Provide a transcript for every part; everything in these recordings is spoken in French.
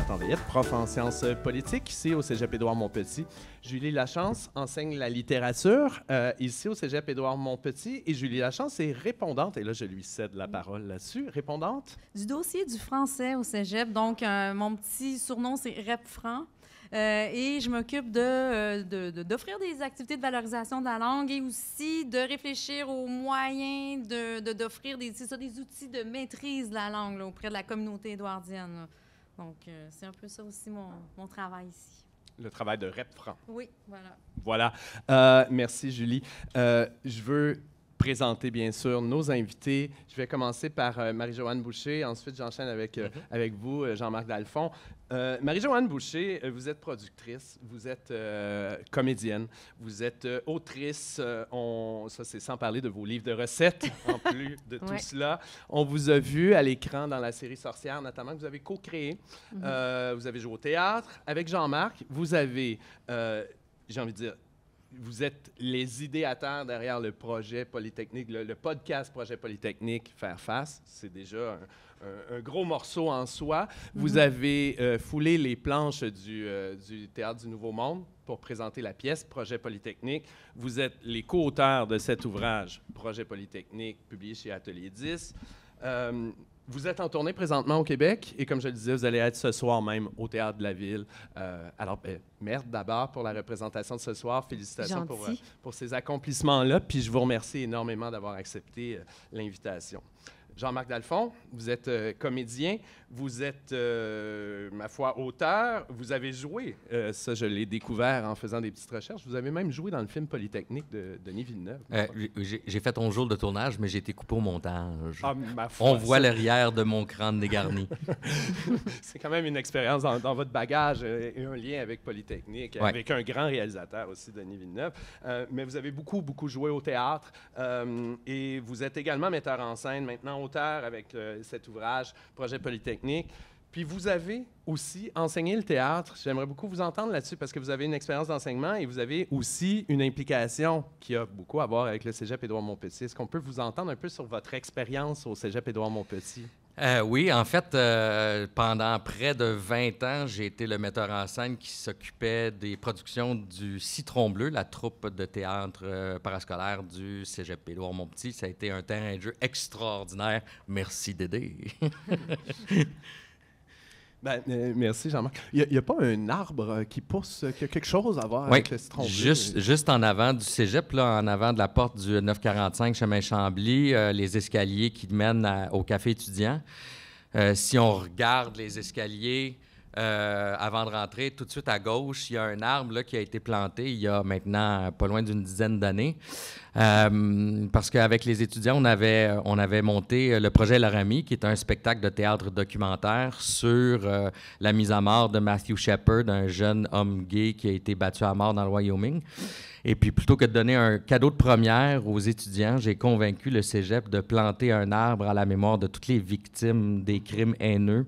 Jonathan Veillette, prof en sciences politiques ici au Cégep Édouard-Montpetit. Julie Lachance enseigne la littérature ici au Cégep Édouard-Montpetit. Et Julie Lachance est répondante, et là je lui cède la parole là-dessus. Répondante? Du dossier du français au Cégep. Donc, mon petit surnom, c'est RepFran. Et je m'occupe d'offrir des activités de valorisation de la langue et aussi de réfléchir aux moyens d'offrir des outils de maîtrise de la langue là, auprès de la communauté édouardienne. Là. Donc, c'est un peu ça aussi mon travail ici. Le travail de RepFran. Oui, voilà. Voilà. Merci, Julie. Je veux présenter, bien sûr, nos invités. Je vais commencer par Marie-Joanne Boucher. Ensuite, j'enchaîne avec vous, Jean-Marc Dalphond. Marie-Joanne Boucher, vous êtes productrice, vous êtes comédienne, vous êtes autrice. Ça, c'est sans parler de vos livres de recettes, en plus de tout cela. On vous a vu à l'écran dans la série Sorcières, notamment, que vous avez co-créé. Vous avez joué au théâtre. Avec Jean-Marc, vous avez, j'ai envie de dire, vous êtes les idéateurs derrière le projet Polytechnique, le podcast Projet Polytechnique Faire Face. C'est déjà un gros morceau en soi. Vous avez foulé les planches du Théâtre du Nouveau Monde pour présenter la pièce Projet Polytechnique. Vous êtes les co-auteurs de cet ouvrage Projet Polytechnique, publié chez Atelier 10. Vous êtes en tournée présentement au Québec et comme je le disais, vous allez être ce soir même au Théâtre de la Ville. Alors, merde d'abord pour la représentation de ce soir. Félicitations pour ces accomplissements-là. Puis je vous remercie énormément d'avoir accepté l'invitation. Jean-Marc Dalphond, vous êtes comédien, vous êtes, ma foi, auteur. Vous avez joué, ça je l'ai découvert en faisant des petites recherches, vous avez même joué dans le film Polytechnique de Denis Villeneuve. J'ai fait 11 jours de tournage, mais j'ai été coupé au montage. Ah, ma foi, on voit l'arrière de mon crâne dégarni. C'est quand même une expérience dans votre bagage et un lien avec Polytechnique, avec un grand réalisateur aussi, Denis Villeneuve. Mais vous avez beaucoup joué au théâtre et vous êtes également metteur en scène, maintenant auteur avec cet ouvrage, Projet Polytechnique. Puis vous avez aussi enseigné le théâtre. J'aimerais beaucoup vous entendre là-dessus parce que vous avez une expérience d'enseignement et vous avez aussi une implication qui a beaucoup à voir avec le Cégep Édouard-Montpetit. Est-ce qu'on peut vous entendre un peu sur votre expérience au Cégep Édouard-Montpetit? Oui, en fait, pendant près de 20 ans, j'ai été le metteur en scène qui s'occupait des productions du Citron Bleu, la troupe de théâtre parascolaire du Cégep Édouard-Montpetit. Ça a été un terrain de jeu extraordinaire. Merci, Dédé. Merci, Jean-Marc. Il n'y a pas un arbre qui pousse, qui a quelque chose à voir avec le citron bleu? Juste en avant du cégep, là, en avant de la porte du 945 chemin Chambly, les escaliers qui mènent au café étudiant. Si on regarde les escaliers avant de rentrer, tout de suite à gauche, il y a un arbre là, qui a été planté il y a maintenant pas loin d'une dizaine d'années. Parce qu'avec les étudiants, on avait monté le projet Laramie, qui est un spectacle de théâtre documentaire sur la mise à mort de Matthew Shepard, un jeune homme gay qui a été battu à mort dans le Wyoming. Et puis, plutôt que de donner un cadeau de première aux étudiants, j'ai convaincu le cégep de planter un arbre à la mémoire de toutes les victimes des crimes haineux.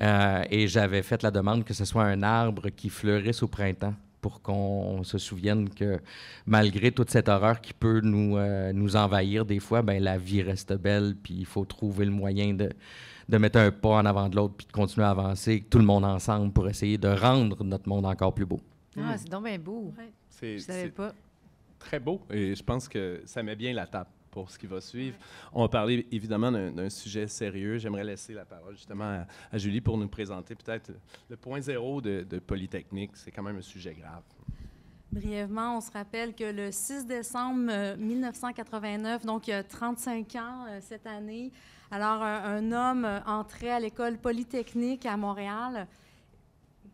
Et j'avais fait la demande que ce soit un arbre qui fleurisse au printemps, pour qu'on se souvienne que malgré toute cette horreur qui peut nous envahir des fois, ben la vie reste belle, puis il faut trouver le moyen de mettre un pas en avant de l'autre, puis de continuer à avancer, tout le monde ensemble, pour essayer de rendre notre monde encore plus beau. Ah, c'est donc bien beau. Ouais. Je savais pas. Très beau, et je pense que ça met bien la table pour ce qui va suivre. On va parler évidemment d'un sujet sérieux. J'aimerais laisser la parole justement à Julie pour nous présenter peut-être le point zéro de Polytechnique. C'est quand même un sujet grave. Brièvement, on se rappelle que le 6 décembre 1989, donc il y a 35 ans cette année, alors un homme entrait à l'école Polytechnique à Montréal.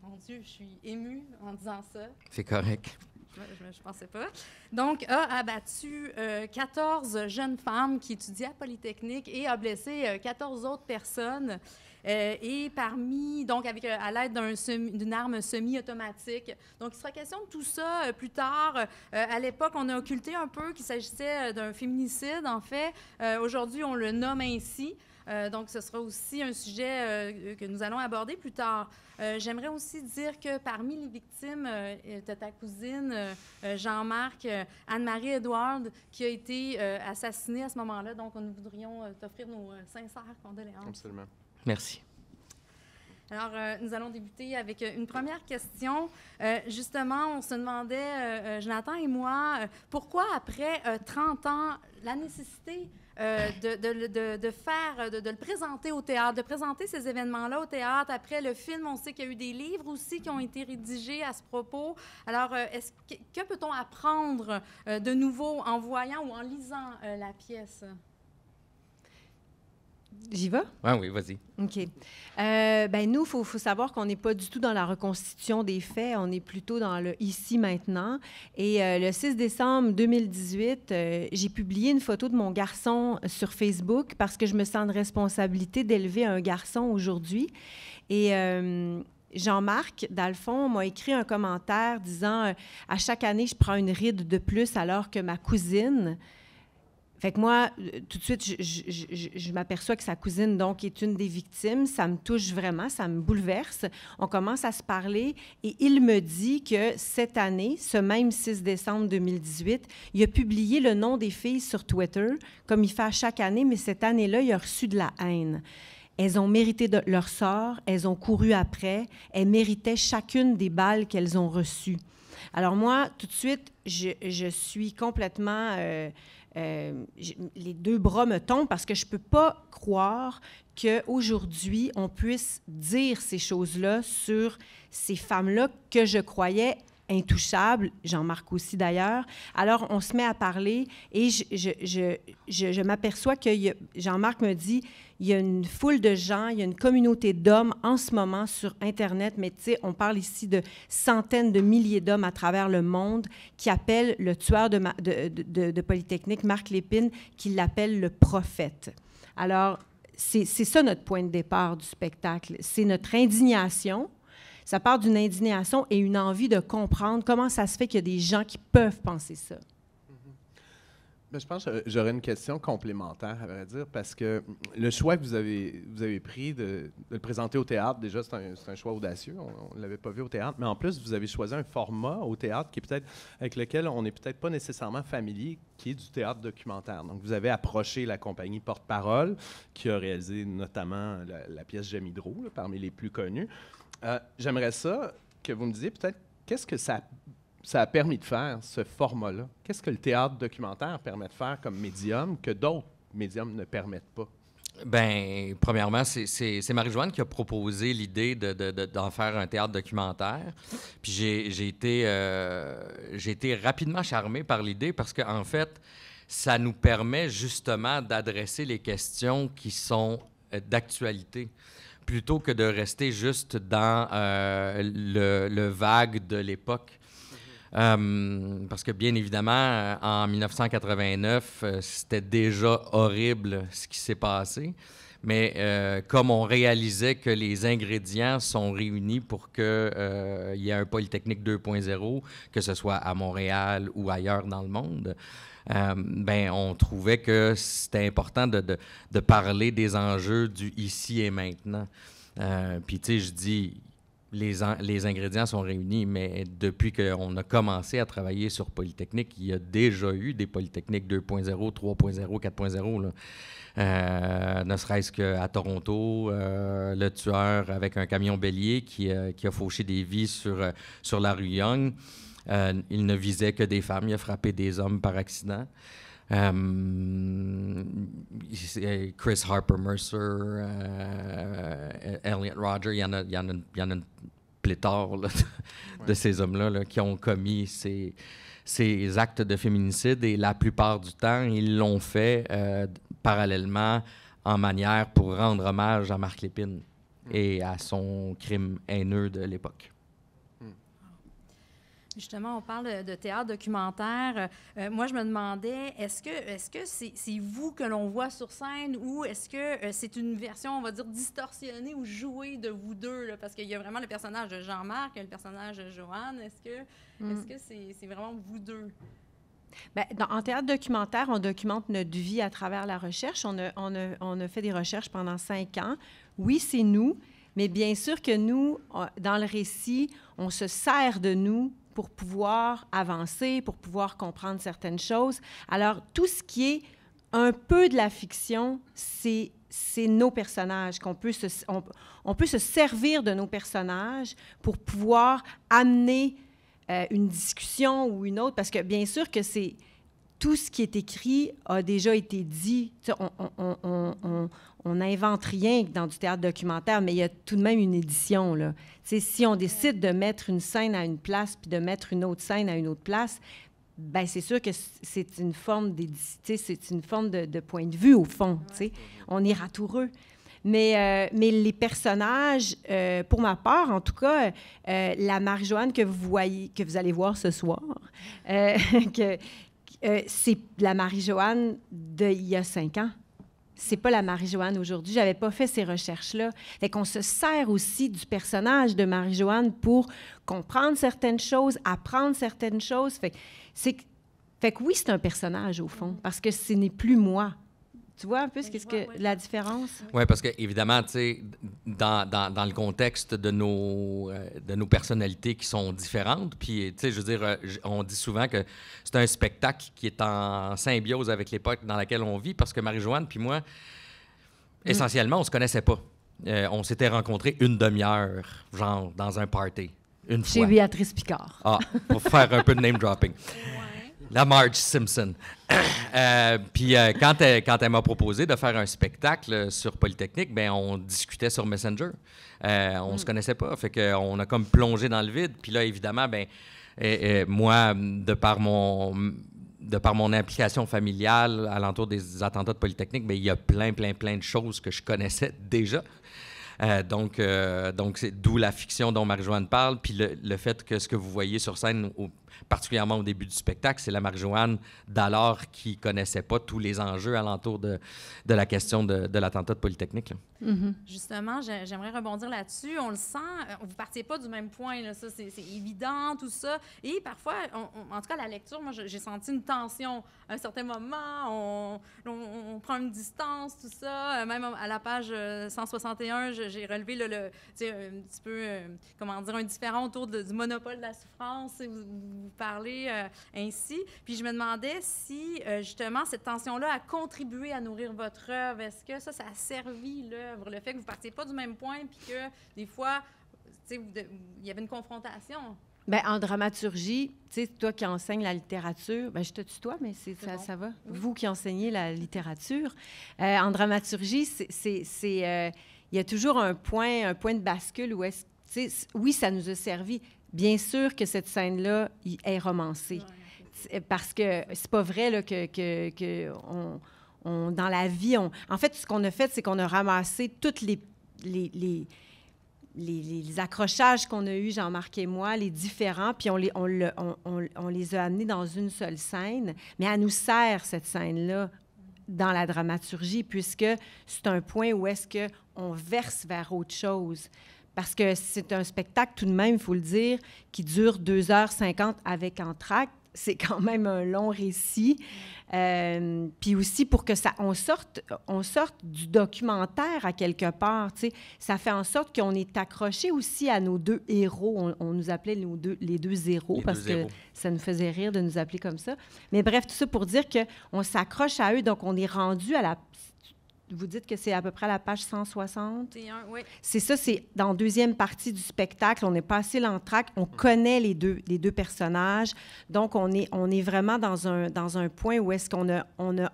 Mon Dieu, je suis émue en disant ça. C'est correct. Je pensais pas. Donc, a abattu 14 jeunes femmes qui étudiaient à Polytechnique et a blessé 14 autres personnes. Et parmi, donc, à l'aide d'une arme semi-automatique. Donc, il sera question de tout ça plus tard. À l'époque, on a occulté un peu qu'il s'agissait d'un féminicide, en fait. Aujourd'hui, on le nomme ainsi. Donc, ce sera aussi un sujet que nous allons aborder plus tard. J'aimerais aussi dire que parmi les victimes, tu as ta cousine Jean-Marc, Anne-Marie Edward, qui a été assassinée à ce moment-là. Donc, nous voudrions t'offrir nos sincères condoléances. Absolument. Merci. Alors, nous allons débuter avec une première question. Justement, on se demandait, Jonathan et moi, pourquoi après 30 ans, la nécessité de le présenter au théâtre, de présenter ces événements-là au théâtre. Après le film, on sait qu'il y a eu des livres aussi qui ont été rédigés à ce propos. Alors, que peut-on apprendre de nouveau en voyant ou en lisant la pièce? J'y vais? Ah oui, vas-y. OK. Nous, il faut savoir qu'on n'est pas du tout dans la reconstitution des faits, on est plutôt dans le ici-maintenant. Et le 6 décembre 2018, j'ai publié une photo de mon garçon sur Facebook parce que je me sens de responsabilité d'élever un garçon aujourd'hui. Et Jean-Marc Dalphon m'a écrit un commentaire disant « À chaque année, je prends une ride de plus alors que ma cousine... » Fait que moi, tout de suite, je m'aperçois que sa cousine, donc, est une des victimes. Ça me touche vraiment, ça me bouleverse. On commence à se parler et il me dit que cette année, ce même 6 décembre 2018, il a publié le nom des filles sur Twitter, comme il fait à chaque année, mais cette année-là, il a reçu de la haine. Elles ont mérité leur sort, elles ont couru après, elles méritaient chacune des balles qu'elles ont reçues. Alors moi, tout de suite, je suis complètement... les deux bras me tombent parce que je ne peux pas croire qu'aujourd'hui, on puisse dire ces choses-là sur ces femmes-là que je croyais intouchables, Jean-Marc aussi d'ailleurs. Alors, on se met à parler et je m'aperçois que Jean-Marc me dit, il y a une foule de gens, il y a une communauté d'hommes en ce moment sur Internet, mais tu sais, on parle ici de centaines de milliers d'hommes à travers le monde qui appellent le tueur de Polytechnique, Marc Lépine, qui l'appelle le prophète. Alors, c'est ça notre point de départ du spectacle. C'est notre indignation. Ça part d'une indignation et une envie de comprendre comment ça se fait qu'il y a des gens qui peuvent penser ça. Bien, je pense que j'aurais une question complémentaire, à vrai dire, parce que le choix que vous avez pris de le présenter au théâtre, déjà, c'est un choix audacieux. On ne l'avait pas vu au théâtre, mais en plus, vous avez choisi un format au théâtre qui est peut-être avec lequel on n'est peut-être pas nécessairement familier, qui est du théâtre documentaire. Donc, vous avez approché la compagnie Porte-Parole, qui a réalisé notamment la pièce J'aime Hydro, là, parmi les plus connues. J'aimerais ça que vous me disiez peut-être qu'est-ce que ça a permis de faire, ce format-là? Qu'est-ce que le théâtre documentaire permet de faire comme médium que d'autres médiums ne permettent pas? Bien, premièrement, c'est Marie-Joanne qui a proposé l'idée d'en faire un théâtre documentaire. Puis j'ai été rapidement charmé par l'idée parce qu'en fait, ça nous permet justement d'adresser les questions qui sont d'actualité, plutôt que de rester juste dans le vague de l'époque. Parce que, bien évidemment, en 1989, c'était déjà horrible ce qui s'est passé. Mais comme on réalisait que les ingrédients sont réunis pour qu'il y ait un Polytechnique 2.0, que ce soit à Montréal ou ailleurs dans le monde, on trouvait que c'était important de parler des enjeux du ici et maintenant. Puis, tu sais, je dis... Les ingrédients sont réunis, mais depuis qu'on a commencé à travailler sur Polytechnique, il y a déjà eu des Polytechniques 2.0, 3.0, 4.0. Ne serait-ce qu'à Toronto, le tueur avec un camion bélier qui a fauché des vies sur la rue Yonge. Il ne visait que des femmes, il a frappé des hommes par accident. Chris Harper Mercer, Elliot Rodger, il y en a une pléthore là, de ces hommes-là là, qui ont commis ces actes de féminicide et la plupart du temps, ils l'ont fait parallèlement en manière pour rendre hommage à Marc Lépine et à son crime haineux de l'époque. Justement, on parle de théâtre documentaire. Moi, je me demandais, est-ce que c'est vous que l'on voit sur scène ou est-ce que c'est une version, on va dire, distorsionnée ou jouée de vous deux? Là? Parce qu'il y a vraiment le personnage de Jean-Marc et le personnage de Joanne. Est-ce que c'est vraiment vous deux? Bien, en théâtre documentaire, on documente notre vie à travers la recherche. On a fait des recherches pendant 5 ans. Oui, c'est nous, mais bien sûr que nous, dans le récit, on se sert de nous pour pouvoir avancer, pour pouvoir comprendre certaines choses. Alors, tout ce qui est un peu de la fiction, c'est nos personnages, on peut se servir de nos personnages pour pouvoir amener une discussion ou une autre, parce que bien sûr que c'est tout ce qui est écrit a déjà été dit. On n'invente rien dans du théâtre documentaire, mais il y a tout de même une édition, là. Si on décide de mettre une scène à une place puis de mettre une autre scène à une autre place, bien, c'est sûr que c'est une forme c'est une forme de point de vue, au fond. Ouais. On est ratoureux. Mais les personnages, pour ma part, en tout cas, la Marie-Joanne que vous allez voir ce soir, c'est la Marie-Joanne d'il y a 5 ans. C'est pas la Marie-Joanne aujourd'hui. J'avais pas fait ces recherches-là. Fait qu'on se sert aussi du personnage de Marie-Joanne pour comprendre certaines choses, apprendre certaines choses. Fait que oui, c'est un personnage, au fond, parce que ce n'est plus moi. Tu vois un peu la différence? Oui, parce que évidemment, tu sais, dans le contexte de nos personnalités qui sont différentes, puis, tu sais, je veux dire, on dit souvent que c'est un spectacle qui est en symbiose avec l'époque dans laquelle on vit, parce que Marie-Joanne puis moi, essentiellement, on se connaissait pas. On s'était rencontrés une demi-heure, genre, dans un party, une fois. Chez Béatrice Picard. Ah, pour faire un peu de name-dropping. La Marge Simpson. Puis quand elle m'a proposé de faire un spectacle sur Polytechnique, ben on discutait sur Messenger. On se connaissait pas, fait qu'on a comme plongé dans le vide. Puis là, évidemment, ben moi, de par mon implication familiale alentour des attentats de Polytechnique, ben il y a plein de choses que je connaissais déjà. Donc c'est d'où la fiction dont Marie-Joanne parle, puis le fait que ce que vous voyez sur scène, particulièrement au début du spectacle, c'est la Marie-Joanne d'alors qui ne connaissait pas tous les enjeux alentour de la question de l'attentat de Polytechnique. Mm-hmm. Justement, j'aimerais rebondir là-dessus. On le sent, vous ne partiez pas du même point, là, ça, c'est évident, tout ça. Et parfois, en tout cas, la lecture, moi, j'ai senti une tension. À un certain moment, on prend une distance, tout ça. Même à la page 161, j'ai relevé un petit peu, comment dire, un différend autour du monopole de la souffrance. Vous parlez ainsi. Puis je me demandais si, justement, cette tension-là a contribué à nourrir votre œuvre. Est-ce que ça a servi l'œuvre, le fait que vous ne partiez pas du même point, puis que, des fois, il y avait une confrontation? Bien, en dramaturgie, tu sais, toi qui enseignes la littérature, bien, je te tutoie, mais ça va. Oui. Vous qui enseignez la littérature, en dramaturgie, il y a toujours un point de bascule où oui, ça nous a servi. Bien sûr que cette scène-là est romancée. Ouais, parce que c'est pas vrai là, que dans la vie, en fait, ce qu'on a fait, c'est qu'on a ramassé toutes les accrochages qu'on a eus, Jean-Marc et moi, les différents, puis on les a amenés dans une seule scène. Mais elle nous sert, cette scène-là, dans la dramaturgie, puisque c'est un point où est-ce qu'on verse vers autre chose. Parce que c'est un spectacle, tout de même, il faut le dire, qui dure 2h50 avec entracte. C'est quand même un long récit. Puis aussi, pour que on sorte du documentaire à quelque part, tu sais, ça fait en sorte qu'on est accroché aussi à nos deux héros. On nous appelait les deux zéros parce que ça nous faisait rire de nous appeler comme ça. Mais bref, tout ça pour dire qu'on s'accroche à eux, donc on est rendu à la... Vous dites que c'est à peu près à la page 160? Oui. C'est ça, c'est dans la deuxième partie du spectacle. On est passé l'entracte, on connaît les deux personnages. Donc, on est vraiment dans un point où est-ce qu'on a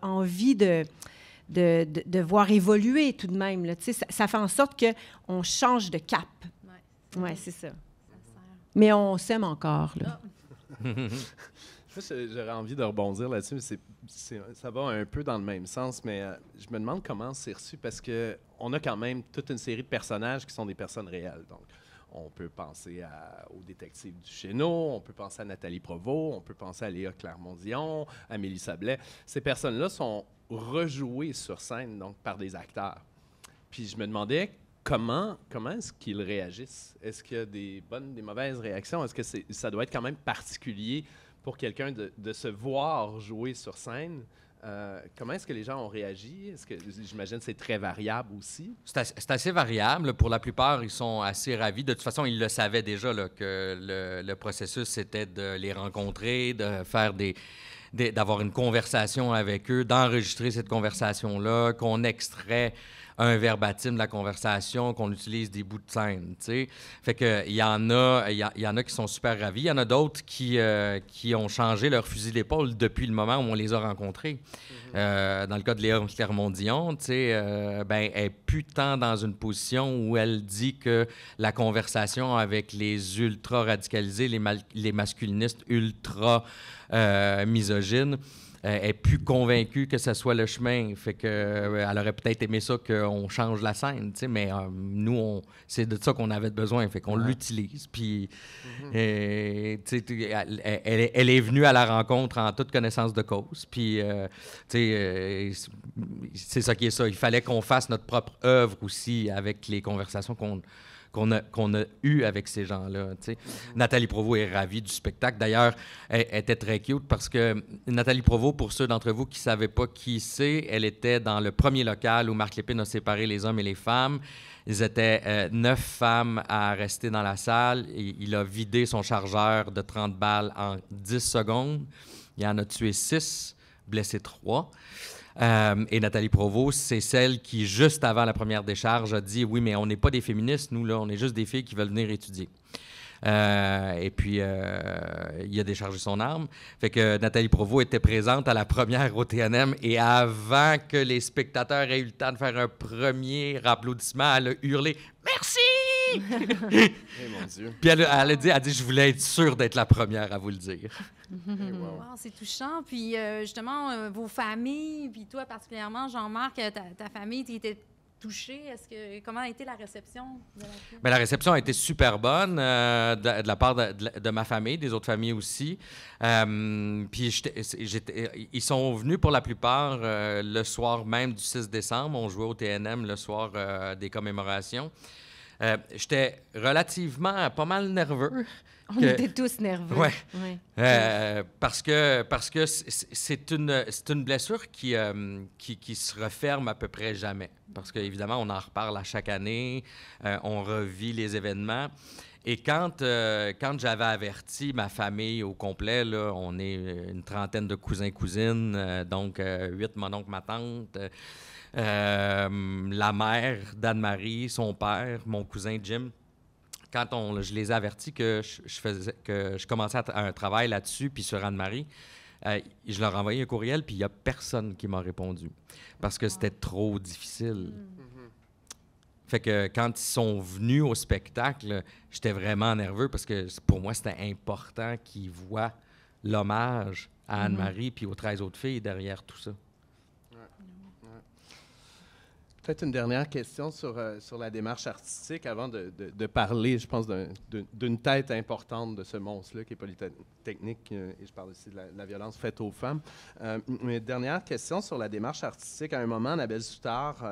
envie de voir évoluer tout de même. Là. Ça fait en sorte qu'on change de cap. Oui, c'est ça. Mais on s'aime encore. Là. J'aurais envie de rebondir là-dessus, ça va un peu dans le même sens, mais je me demande comment c'est reçu, parce qu'on a quand même toute une série de personnages qui sont des personnes réelles. Donc, on peut penser au détective Duchesneau, on peut penser à Nathalie Provost, on peut penser à Léa Clermont-Dion, à Mélissa Blais. Ces personnes-là sont rejouées sur scène, donc par des acteurs. Puis je me demandais comment est-ce qu'ils réagissent? Est-ce qu'il y a des bonnes, des mauvaises réactions? Est-ce que ça doit être quand même particulier pour quelqu'un de se voir jouer sur scène? Comment est-ce que les gens ont réagi? Est-ce que, j'imagine que c'est très variable aussi? C'est assez variable. Pour la plupart, ils sont assez ravis. De toute façon, ils le savaient déjà là, que le processus, c'était de les rencontrer, de faire des d'avoir une conversation avec eux, d'enregistrer cette conversation-là, qu'on extrait un verbatim de la conversation, qu'on utilise des bouts de scène, tu sais. Fait que il y en a qui sont super ravis. Il y en a d'autres qui ont changé leur fusil d'épaule depuis le moment où on les a rencontrés. Dans le cas de Léa Clermont-Dion, tu sais, elle est plus tant dans une position où elle dit que la conversation avec les ultra-radicalisés, les masculinistes ultra-misogynes, est plus convaincue que ce soit le chemin. Fait que, elle aurait peut-être aimé ça qu'on change la scène, tu sais, mais nous, c'est de ça qu'on avait besoin. Fait qu'on l'utilise. Puis, tu sais, elle est venue à la rencontre en toute connaissance de cause. Puis, tu sais, c'est ça qui est ça. Il fallait qu'on fasse notre propre œuvre aussi avec les conversations qu'on a eu avec ces gens-là. Nathalie Provost est ravie du spectacle. D'ailleurs, elle était très cute parce que Nathalie Provost, pour ceux d'entre vous qui ne savaient pas qui c'est, elle était dans le premier local où Marc Lépine a séparé les hommes et les femmes. Ils étaient 9 femmes à rester dans la salle. Et il a vidé son chargeur de 30 balles en 10 secondes. Il en a tué 6, blessé 3. Et Nathalie Provost, c'est celle qui, juste avant la première décharge, a dit « Oui, mais on n'est pas des féministes, nous, là, on est juste des filles qui veulent venir étudier. » Et puis, il a déchargé son arme. Fait que Nathalie Provost était présente à la première au TNM et avant que les spectateurs aient eu le temps de faire un premier applaudissement, elle a hurlé « Merci! » Eh mon Dieu. Puis elle a dit « Je voulais être sûre d'être la première à vous le dire. » Wow, c'est touchant. Puis justement, vos familles, puis toi particulièrement, Jean-Marc, ta famille, tu étais touché. Comment a été la réception de la pièce? Bien, la réception a été super bonne de la part de ma famille, des autres familles aussi. Puis ils sont venus pour la plupart le soir même du 6 décembre. On jouait au TNM le soir des commémorations. J'étais relativement pas mal nerveux. On était tous nerveux. Ouais. Parce que c'est une blessure qui se referme à peu près jamais. Parce qu'évidemment, on en reparle à chaque année, on revit les événements. Et quand j'avais averti ma famille au complet, là, on est une trentaine de cousins-cousines, donc 8 mon oncle, ma tante, la mère d'Anne-Marie, son père, mon cousin Jim. Quand je les ai avertis que je commençais un travail là-dessus, puis sur Anne-Marie, je leur ai envoyé un courriel, puis il n'y a personne qui m'a répondu parce que c'était trop difficile. Fait que quand ils sont venus au spectacle, j'étais vraiment nerveux parce que pour moi, c'était important qu'ils voient l'hommage à Anne-Marie puis aux 13 autres filles derrière tout ça. Peut-être une dernière question sur la démarche artistique avant de parler, je pense, d'une tête importante de ce monstre-là qui est Polytechnique, et je parle aussi de la violence faite aux femmes. Mais dernière question sur la démarche artistique. À un moment, Annabelle Soutard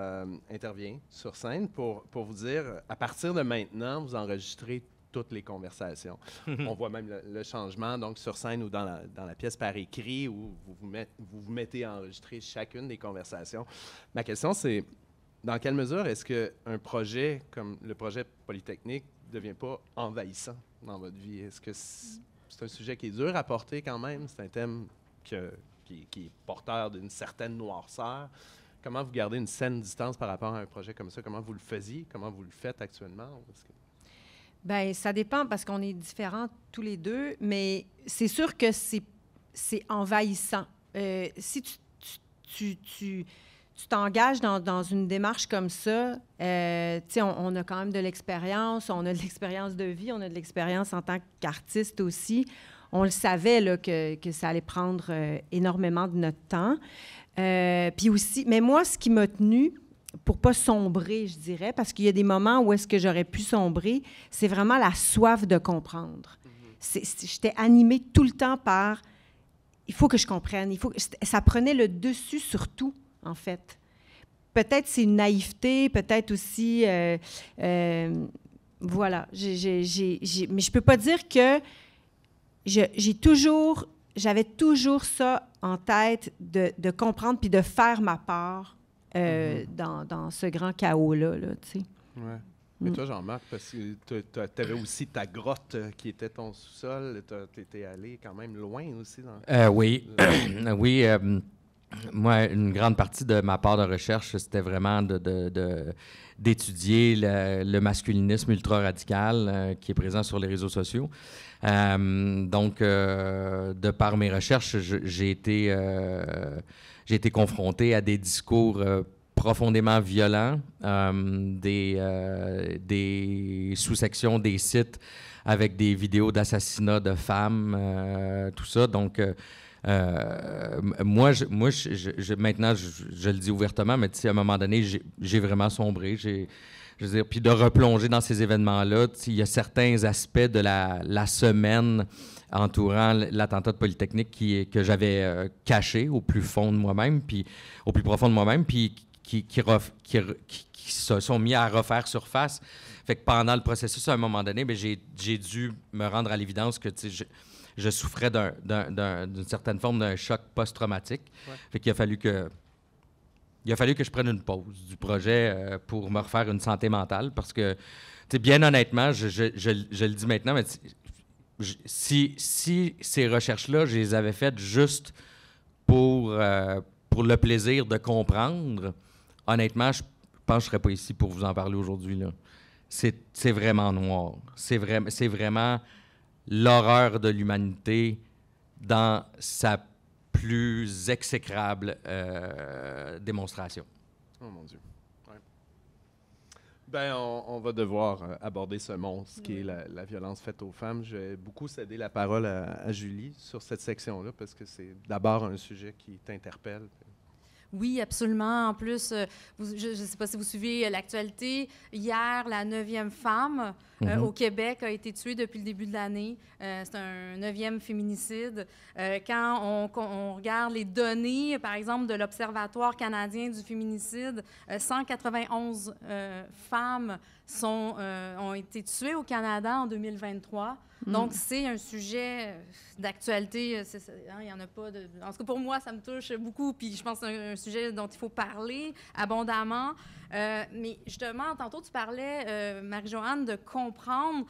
intervient sur scène pour vous dire, à partir de maintenant, vous enregistrez toutes les conversations. On voit même le changement, donc sur scène ou dans la pièce par écrit, où vous vous mettez à enregistrer chacune des conversations. Ma question, c'est dans quelle mesure est-ce qu'un projet comme le projet Polytechnique ne devient pas envahissant dans votre vie? Est-ce que c'est un sujet qui est dur à porter quand même? C'est un thème qui est porteur d'une certaine noirceur. Comment vous gardez une saine distance par rapport à un projet comme ça? Comment vous le faisiez? Comment vous le faites actuellement? Bien, ça dépend parce qu'on est différents tous les deux, mais c'est sûr que c'est envahissant. Si tu t'engages dans une démarche comme ça, tu sais, on a quand même de l'expérience, on a de l'expérience de vie, on a de l'expérience en tant qu'artiste aussi. On le savait là, que ça allait prendre énormément de notre temps. Puis aussi, mais moi, ce qui m'a tenue, pour pas sombrer, je dirais, parce qu'il y a des moments où est-ce que j'aurais pu sombrer, c'est vraiment la soif de comprendre. J'étais animée tout le temps par « il faut que je comprenne ». Ça prenait le dessus sur tout, en fait. Peut-être c'est une naïveté, peut-être aussi... voilà. Mais je peux pas dire que j'avais toujours ça en tête de comprendre puis de faire ma part dans ce grand chaos-là, tu sais. Ouais. Mais toi, Jean-Marc, parce que tu avais aussi ta grotte qui était ton sous-sol. Tu étais allé quand même loin aussi. Oui. Oui. Moi, une grande partie de ma part de recherche, c'était vraiment d'étudier le masculinisme ultra-radical qui est présent sur les réseaux sociaux. Donc, de par mes recherches, j'ai été confronté à des discours profondément violents, des sous-sections des sites avec des vidéos d'assassinats de femmes, tout ça. Donc, moi, maintenant, je le dis ouvertement, mais à un moment donné, j'ai vraiment sombré. Je veux dire, puis de replonger dans ces événements-là, il y a certains aspects de la semaine entourant l'attentat de Polytechnique que j'avais caché au plus fond de moi-même, puis au plus profond de moi-même, puis qui se sont mis à refaire surface. Fait que pendant le processus, à un moment donné, j'ai dû me rendre à l'évidence que je souffrais d'une certaine forme d'un choc post-traumatique. Ouais. Fait qu'il a fallu que je prenne une pause du projet pour me refaire une santé mentale parce que, bien honnêtement, je le dis maintenant, mais si ces recherches-là, je les avais faites juste pour le plaisir de comprendre, honnêtement, je pense que je ne serais pas ici pour vous en parler aujourd'hui, là. C'est vraiment noir. C'est vraiment l'horreur de l'humanité dans sa plus exécrable démonstration. Oh mon Dieu. Ouais. Ben, on va devoir aborder ce monstre qui est la violence faite aux femmes. Je vais beaucoup céder la parole à Julie sur cette section-là parce que c'est d'abord un sujet qui t'interpelle. Oui, absolument. En plus, je ne sais pas si vous suivez l'actualité. Hier, la 9e femme au Québec a été tuée depuis le début de l'année. C'est un 9e féminicide. Quand on regarde les données, par exemple, de l'Observatoire canadien du féminicide, 191 femmes ont été tuées au Canada en 2023. Donc, c'est un sujet d'actualité. Il n'y en a pas de... En tout cas, pour moi, ça me touche beaucoup. Puis, je pense que c'est un sujet dont il faut parler abondamment. Mais justement, tantôt, tu parlais, Marie-Joanne, de comprendre.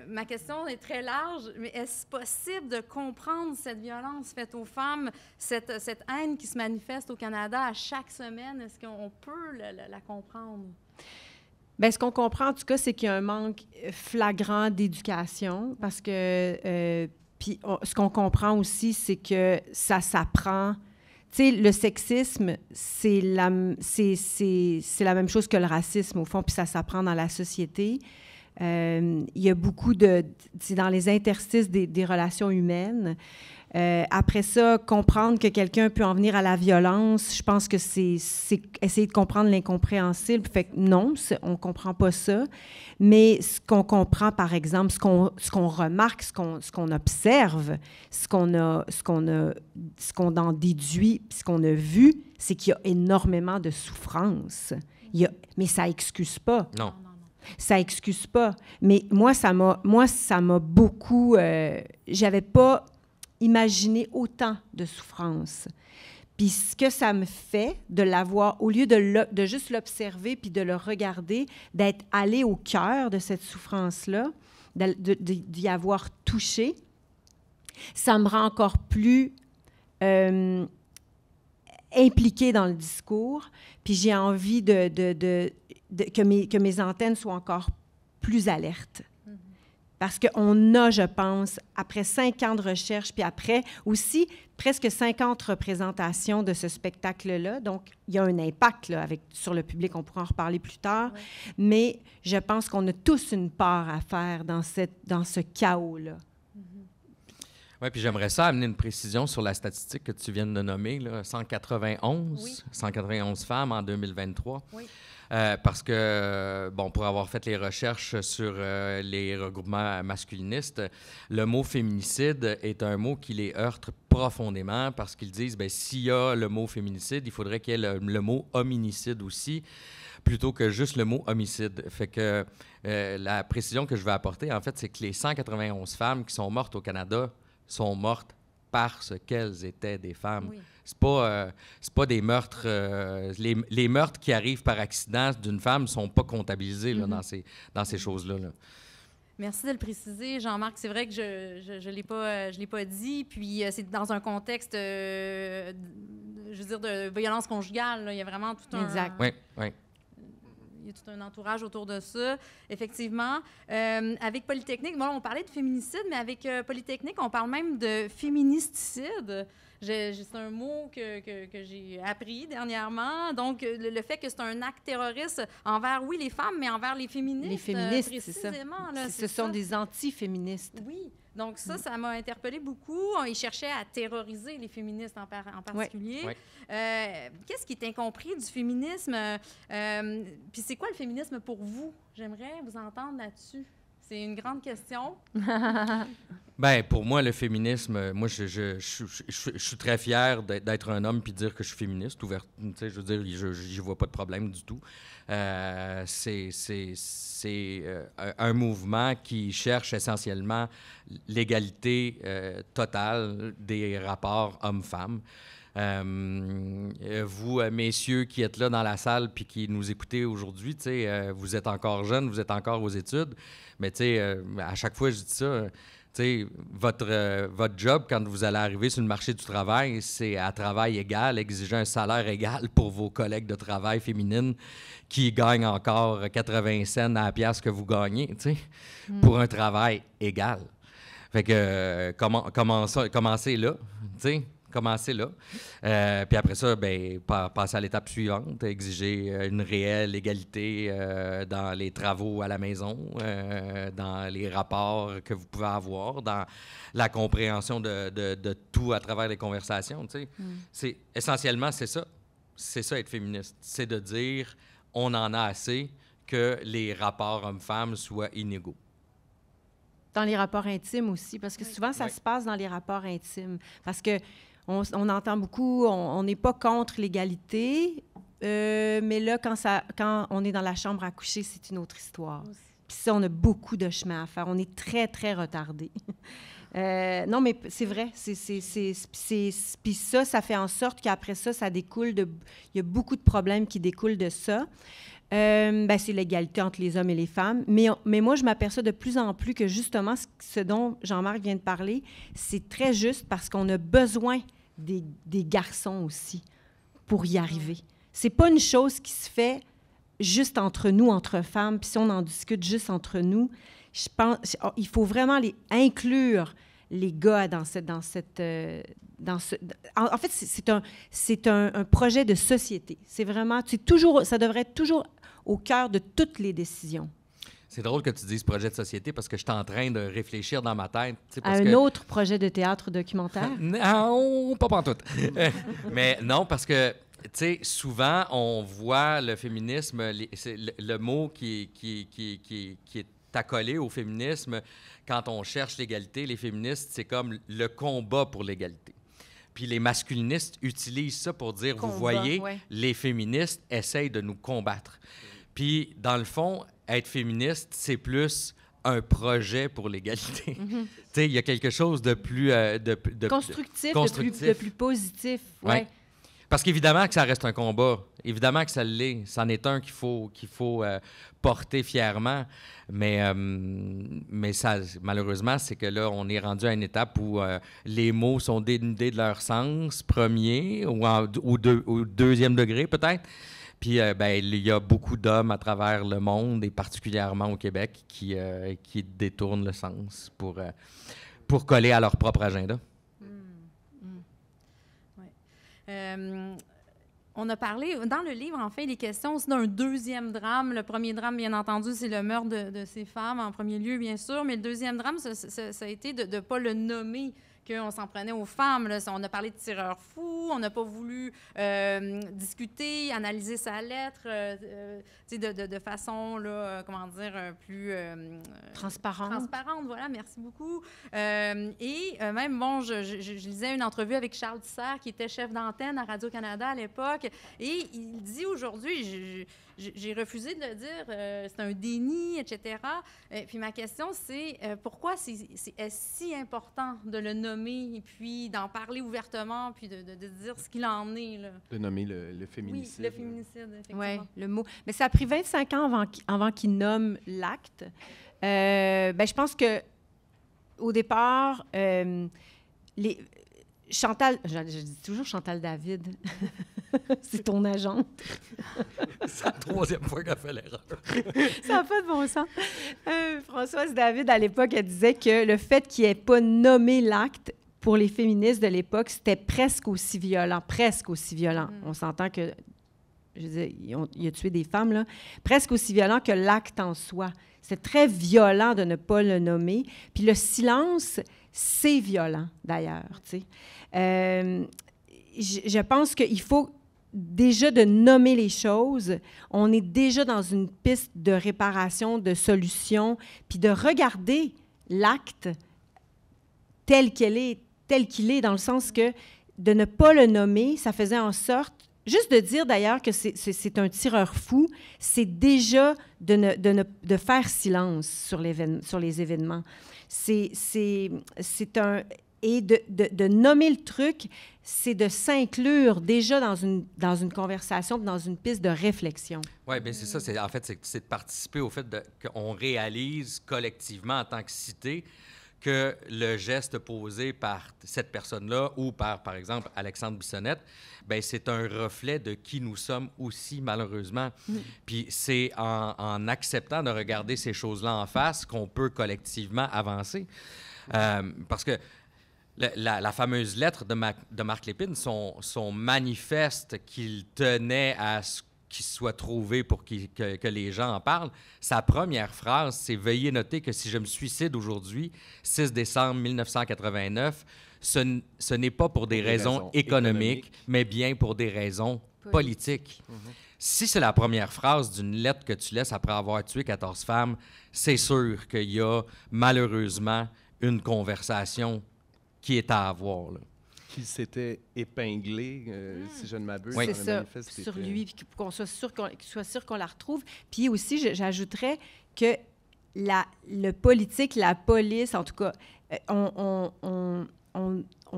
Ma question est très large, mais est-ce possible de comprendre cette violence faite aux femmes, cette haine qui se manifeste au Canada à chaque semaine? Est-ce qu'on peut la comprendre? Bien, ce qu'on comprend, en tout cas, c'est qu'il y a un manque flagrant d'éducation parce que, puis ce qu'on comprend aussi, c'est que ça s'apprend. Tu sais, le sexisme, c'est la même chose que le racisme, au fond, puis ça s'apprend dans la société. Il y a beaucoup c'est dans les interstices des relations humaines. Après ça, comprendre que quelqu'un peut en venir à la violence, je pense que c'est essayer de comprendre l'incompréhensible. Fait que non, on ne comprend pas ça. Mais ce qu'on comprend, par exemple, ce qu'on remarque, ce qu'on observe, ce qu'on en déduit, ce qu'on a vu, c'est qu'il y a énormément de souffrance. Mais ça n'excuse pas. Non. Ça excuse pas. Mais moi, ça m'a beaucoup... j'avais pas imaginé autant de souffrance. Puis ce que ça me fait de l'avoir, au lieu de juste l'observer puis de le regarder, d'être allé au cœur de cette souffrance-là, d'y avoir touché, ça me rend encore plus impliquée dans le discours. Puis j'ai envie que mes antennes soient encore plus alertes. Parce qu'on a, je pense, après 5 ans de recherche, puis après aussi presque 50 représentations de ce spectacle-là, donc il y a un impact là, sur le public, on pourra en reparler plus tard, mais je pense qu'on a tous une part à faire dans ce chaos-là. Oui, puis j'aimerais ça amener une précision sur la statistique que tu viens de nommer, là, 191 femmes en 2023. Oui. Parce que, pour avoir fait les recherches sur les regroupements masculinistes, le mot féminicide est un mot qui les heurte profondément parce qu'ils disent, s'il y a le mot féminicide, il faudrait qu'il y ait le mot hominicide aussi, plutôt que juste le mot homicide. Fait que la précision que je veux apporter, en fait, c'est que les 191 femmes qui sont mortes au Canada sont mortes parce qu'elles étaient des femmes. Oui. C'est pas des meurtres... les meurtres qui arrivent par accident d'une femme ne sont pas comptabilisés là, dans ces choses-là. Là. Merci de le préciser, Jean-Marc. C'est vrai que je l'ai pas dit. Puis c'est dans un contexte, je veux dire, de violence conjugale. Là. Il y a vraiment tout un... Exact. Oui, oui. Il y a tout un entourage autour de ça, effectivement. Avec Polytechnique, bon, on parlait de féminicide, mais avec Polytechnique, on parle même de féministicide. C'est un mot que j'ai appris dernièrement. Donc, le fait que c'est un acte terroriste envers, oui, les femmes, mais envers les féministes. Les féministes, c'est ça. Là, ce sont des anti-féministes. Oui. Donc ça m'a interpellée beaucoup. Ils cherchaient à terroriser les féministes en particulier. Oui. Qu'est-ce qui est incompris du féminisme? Puis c'est quoi le féminisme pour vous? J'aimerais vous entendre là-dessus. C'est une grande question. Bien, pour moi, le féminisme, moi, je suis très fier d'être un homme puis de dire que je suis féministe, ouvert. Tu sais, je veux dire, je vois pas de problème du tout. C'est un mouvement qui cherche essentiellement l'égalité totale des rapports hommes-femmes. Vous, messieurs qui êtes là dans la salle puis qui nous écoutez aujourd'hui, vous êtes encore jeunes, vous êtes encore aux études, mais à chaque fois je dis ça, votre job quand vous allez arriver sur le marché du travail, c'est à travail égal, exiger un salaire égal pour vos collègues de travail féminines qui gagnent encore 80 cents à la pièce que vous gagnez, pour un travail égal. Fait que commencez là, Commencez là. Puis après ça, passer à l'étape suivante, exiger une réelle égalité dans les travaux à la maison, dans les rapports que vous pouvez avoir, dans la compréhension de tout à travers les conversations. C'est, essentiellement, c'est ça. C'est ça, être féministe. C'est de dire, on en a assez que les rapports hommes-femmes soient inégaux. Dans les rapports intimes aussi, parce que souvent, ça se passe dans les rapports intimes. Parce que on entend beaucoup, on n'est pas contre l'égalité, mais là, quand on est dans la chambre à coucher, c'est une autre histoire. Puis ça, on a beaucoup de chemin à faire. On est très, très retardés. Non, mais c'est vrai. Puis ça fait en sorte qu'après ça, ça découle il y a beaucoup de problèmes qui découlent de ça. C'est l'égalité entre les hommes et les femmes. Mais moi, je m'aperçois de plus en plus que justement, ce dont Jean-Marc vient de parler, c'est très juste parce qu'on a besoin des garçons aussi pour y arriver. C'est pas une chose qui se fait juste entre nous, entre femmes, puis si on en discute juste entre nous, je pense il faut vraiment inclure les gars en fait, c'est un projet de société. C'est vraiment, ça devrait être toujours au cœur de toutes les décisions. C'est drôle que tu dises projet de société parce que je suis en train de réfléchir dans ma tête. À un autre projet de théâtre documentaire? Non, pas pantoute. Mais non, parce que, tu sais, souvent, on voit le féminisme, le mot qui est accolé au féminisme, quand on cherche l'égalité, les féministes, c'est comme le combat pour l'égalité. Puis les masculinistes utilisent ça pour dire, vous voyez, les féministes essayent de nous combattre. Puis, dans le fond, être féministe, c'est plus un projet pour l'égalité. Tu sais, il y a quelque chose de plus... constructif, de plus positif. Ouais. Parce qu'évidemment que ça reste un combat. Évidemment que ça l'est. C'en est un qu'il faut porter fièrement. Mais ça, malheureusement, c'est que là, on est rendu à une étape où les mots sont dénudés de leur sens premier ou deuxième degré, peut-être. Puis, il y a beaucoup d'hommes à travers le monde, et particulièrement au Québec, qui détournent le sens pour coller à leur propre agenda. On a parlé, dans le livre, en fait, il est question aussi d'un deuxième drame. Le premier drame, bien entendu, c'est le meurtre de ces femmes, en premier lieu, bien sûr. Mais le deuxième drame, ça a été de ne pas le nommer, qu'on s'en prenait aux femmes. Là. On a parlé de tireur fou, on n'a pas voulu discuter, analyser sa lettre de façon, là, comment dire, plus... transparente. Transparente, voilà, merci beaucoup. Et même, bon, je lisais une entrevue avec Charles Tisser, qui était chef d'antenne à Radio-Canada à l'époque, et il dit aujourd'hui, j'ai refusé de le dire, c'est un déni, etc. Puis ma question, c'est pourquoi c'est si important de le nommer nommer et puis d'en parler ouvertement, puis de dire ce qu'il en est. Là. De nommer le féminicide. Oui, le féminicide, effectivement. Oui, le mot. Mais ça a pris 25 ans avant qu'il nomme l'acte. Je pense que au départ, Chantal, je dis toujours Chantal David, c'est ton agente. C'est la troisième fois qu'elle fait l'erreur. Ça n'a pas de bon sens. Françoise David, à l'époque, elle disait que le fait qu'il n'ait pas nommé l'acte pour les féministes de l'époque, c'était presque aussi violent. On s'entend que, je veux dire, il a tué des femmes, là. Presque aussi violent que l'acte en soi. C'est très violent de ne pas le nommer. Puis le silence, c'est violent, d'ailleurs, tu sais. Je pense qu'il faut déjà de nommer les choses. On est déjà dans une piste de réparation, de solution, puis de regarder l'acte tel qu'il est, dans le sens que de ne pas le nommer, ça faisait en sorte, juste de dire d'ailleurs que c'est un tireur fou, c'est déjà de faire silence sur les événements. Et de nommer le truc, c'est de s'inclure déjà dans une conversation, dans une piste de réflexion. Oui, bien c'est ça. C'est de participer au fait qu'on réalise collectivement en tant que cité que le geste posé par cette personne-là ou par exemple, Alexandre Bissonnette, bien, c'est un reflet de qui nous sommes aussi, malheureusement. Puis c'est en acceptant de regarder ces choses-là en face qu'on peut collectivement avancer. Parce que la fameuse lettre de Marc Lépine, son manifeste qu'il tenait à ce qu'il soit trouvé pour que les gens en parlent, sa première phrase, c'est « Veuillez noter que si je me suicide aujourd'hui, 6 décembre 1989, ce n'est pas pour des raisons économiques, mais bien pour des raisons politiques. » Si c'est la première phrase d'une lettre que tu laisses après avoir tué 14 femmes, c'est sûr qu'il y a malheureusement une conversation qui est à avoir. Là. Qui s'était épinglé, si je ne m'abuse. Oui, c'est ça, sur lui, puis qu'on soit sûr qu'on la retrouve. Puis aussi, j'ajouterais que le politique, la police, en tout cas, ont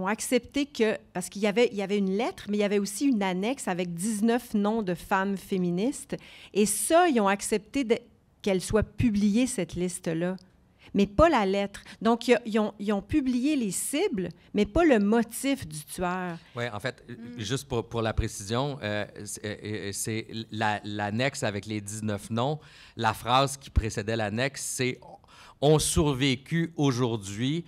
accepté que, parce qu'il y avait une lettre, mais il y avait aussi une annexe avec 19 noms de femmes féministes. Et ça, ils ont accepté qu'elle soit publiée, cette liste-là. Mais pas la lettre. Donc, ils ont publié les cibles, mais pas le motif du tueur. Oui, en fait, juste pour la précision, c'est l'annexe avec les 19 noms. La phrase qui précédait l'annexe, c'est « ont survécu aujourd'hui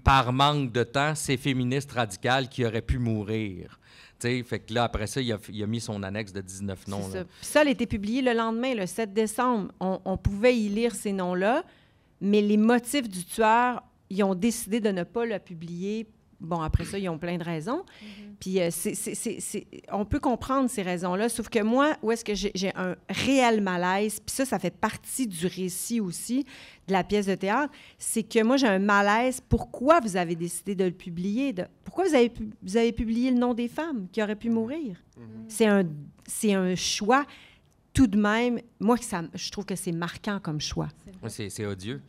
par manque de temps ces féministes radicales qui auraient pu mourir ». Fait que là, après ça, il a mis son annexe de 19 noms. C'est ça. Puis ça, elle a été publiée le lendemain, le 7 décembre. On pouvait y lire ces noms-là. Mais les motifs du tueur, ils ont décidé de ne pas le publier. Bon, après ça, ils ont plein de raisons. Puis on peut comprendre ces raisons-là, sauf que moi, où est-ce que j'ai un réel malaise, puis ça fait partie du récit aussi, de la pièce de théâtre, c'est que moi, j'ai un malaise. Pourquoi vous avez décidé de le publier? Pourquoi vous avez publié le nom des femmes qui auraient pu mourir? C'est un choix. Tout de même, moi, je trouve que c'est marquant comme choix. C'est odieux.